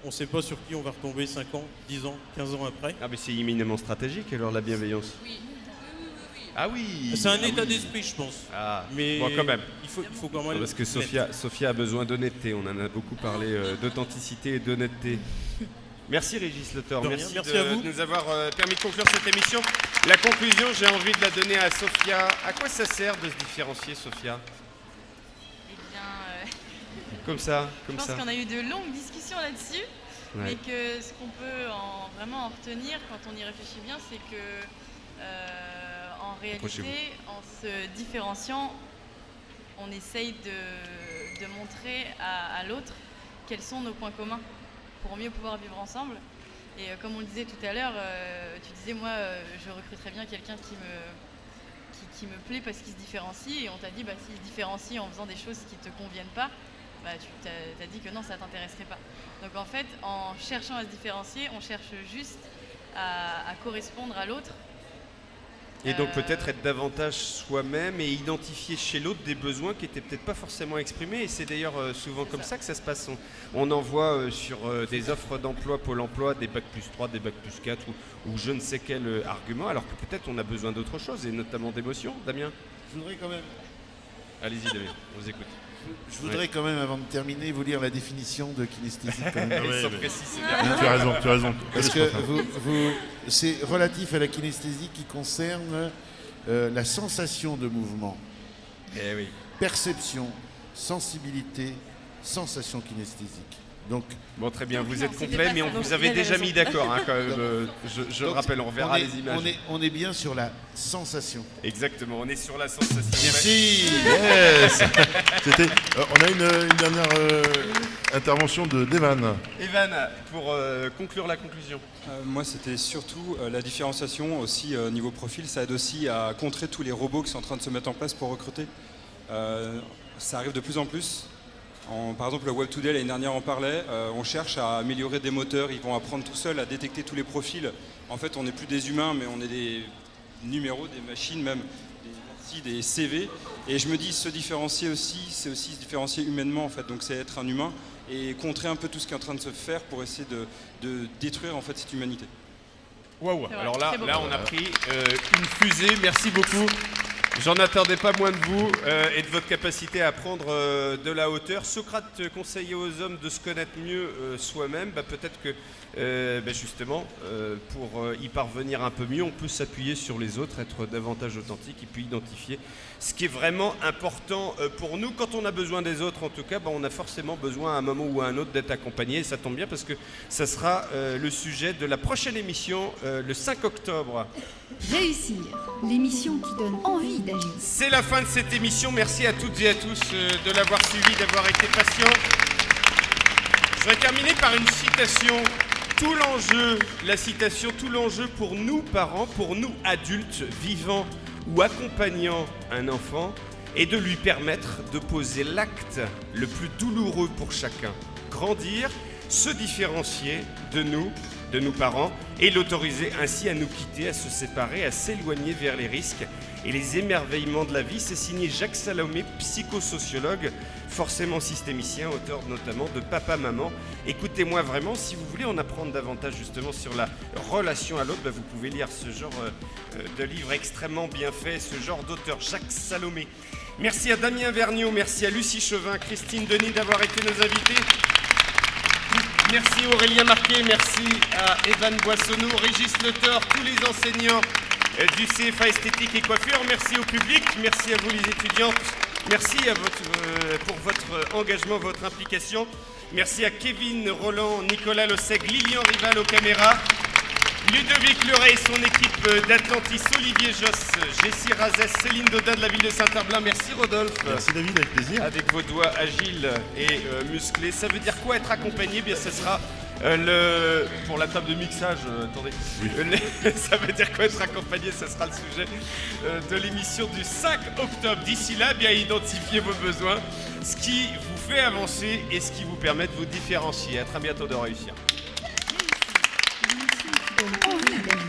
On ne sait pas sur qui on va retomber 5 ans, 10 ans, 15 ans après. Ah mais c'est éminemment stratégique alors la bienveillance. Ah oui. C'est un ah état oui. d'esprit, je pense. Ah, mais bon, quand même. Il faut quand même. Parce que Sophia a besoin d'honnêteté. On en a beaucoup parlé d'authenticité et d'honnêteté. Merci Régis Le Thor. De rien, Merci, merci à vous. de nous avoir permis de conclure cette émission. La conclusion, j'ai envie de la donner à Sophia. À quoi ça sert de se différencier, Sophia? Eh bien, Comme ça, je pense qu'on a eu de longues discussions là-dessus, Ouais. mais que ce qu'on peut vraiment en retenir quand on y réfléchit bien, c'est que en réalité, en se différenciant, on essaye de montrer à l'autre quels sont nos points communs pour mieux pouvoir vivre ensemble. Et comme on le disait tout à l'heure, tu disais moi je recruterais bien quelqu'un qui me plaît parce qu'il se différencie, et on t'a dit s'il se différencie en faisant des choses qui ne te conviennent pas, tu t'as dit que non, ça ne t'intéresserait pas. Donc en fait, en cherchant à se différencier, on cherche juste à correspondre à l'autre. Et donc peut-être être davantage soi-même et identifier chez l'autre des besoins qui n'étaient peut-être pas forcément exprimés. Et c'est d'ailleurs souvent comme ça que ça se passe. On envoie sur des offres d'emploi, Pôle emploi, des bac plus 3, des bac plus 4 ou je ne sais quel argument, alors que peut-être on a besoin d'autre chose, et notamment d'émotions. Damien? Je voudrais quand même... Allez-y Damien, on vous écoute. Je voudrais quand même, avant de terminer, vous lire la définition de kinesthésie. Quand même. Tu as raison. Parce que c'est relatif à la kinesthésie qui concerne la sensation de mouvement, perception, sensibilité, sensation kinesthésique. Donc, bon, très bien, vous êtes complet, mais on vous avait déjà mis d'accord, hein, quand même. Je le rappelle, on verra les images. On est bien sur la sensation. Exactement, on est sur la sensation. Merci. Yes. On a une dernière intervention d'Evan. Evan, pour conclure la conclusion. Moi, c'était surtout la différenciation aussi niveau profil. Ça aide aussi à contrer tous les robots qui sont en train de se mettre en place pour recruter. Ça arrive de plus en plus. Par exemple, le Web Today, l'année dernière, en parlait. On cherche à améliorer des moteurs. Ils vont apprendre tout seuls à détecter tous les profils. En fait, on n'est plus des humains, mais on est des numéros, des machines même, des CV. Et je me dis, se différencier aussi, c'est aussi se différencier humainement, en fait. Donc, c'est être un humain et contrer un peu tout ce qui est en train de se faire pour essayer de détruire, en fait, cette humanité. Waouh. Alors là, on a pris une fusée. Merci beaucoup. J'en attendais pas moins de vous et de votre capacité à prendre de la hauteur. Socrate conseillait aux hommes de se connaître mieux soi-même. Peut-être que justement, pour y parvenir un peu mieux, on peut s'appuyer sur les autres, être davantage authentique et puis identifier ce qui est vraiment important pour nous. Quand on a besoin des autres, en tout cas, on a forcément besoin à un moment ou à un autre d'être accompagné. Et ça tombe bien parce que ça sera le sujet de la prochaine émission le 5 octobre. Réussir, l'émission qui donne envie d'agir. C'est la fin de cette émission. Merci à toutes et à tous de l'avoir suivi, d'avoir été patients. Je vais terminer par une citation. Tout l'enjeu pour nous parents, pour nous adultes vivant ou accompagnant un enfant, est de lui permettre de poser l'acte le plus douloureux pour chacun. Grandir, se différencier de nous parents, et l'autoriser ainsi à nous quitter, à se séparer, à s'éloigner vers les risques et les émerveillements de la vie. C'est signé Jacques Salomé, psychosociologue, forcément systémicien, auteur notamment de Papa Maman. Écoutez-moi vraiment, si vous voulez en apprendre davantage justement sur la relation à l'autre, vous pouvez lire ce genre de livre extrêmement bien fait, ce genre d'auteur, Jacques Salomé. Merci à Damien Vergniaud, merci à Lucie Chevin, Christine Denis d'avoir été nos invités. Merci Aurélien Marquet, merci à Evan Boissonneau, Régis Le Thor, tous les enseignants du CFA Esthétique et Coiffure. Merci au public, merci à vous les étudiantes, merci pour votre engagement, votre implication. Merci à Kevin Roland, Nicolas Losseg, Lilian Rival aux caméras, Ludovic Leray et son équipe d'Atlantis, Olivier Josse, Jessie Razès, Céline Dodin de la ville de Saint-Herblain. Merci Rodolphe. Merci David, avec plaisir. Avec vos doigts agiles et musclés. Ça veut dire quoi être accompagné? Ce sera Pour la table de mixage, attendez. Ça veut dire quoi être accompagné? Ça sera le sujet de l'émission du 5 octobre. D'ici là, bien identifier vos besoins, ce qui vous fait avancer et ce qui vous permet de vous différencier. À très bientôt de réussir. Envie d'agir.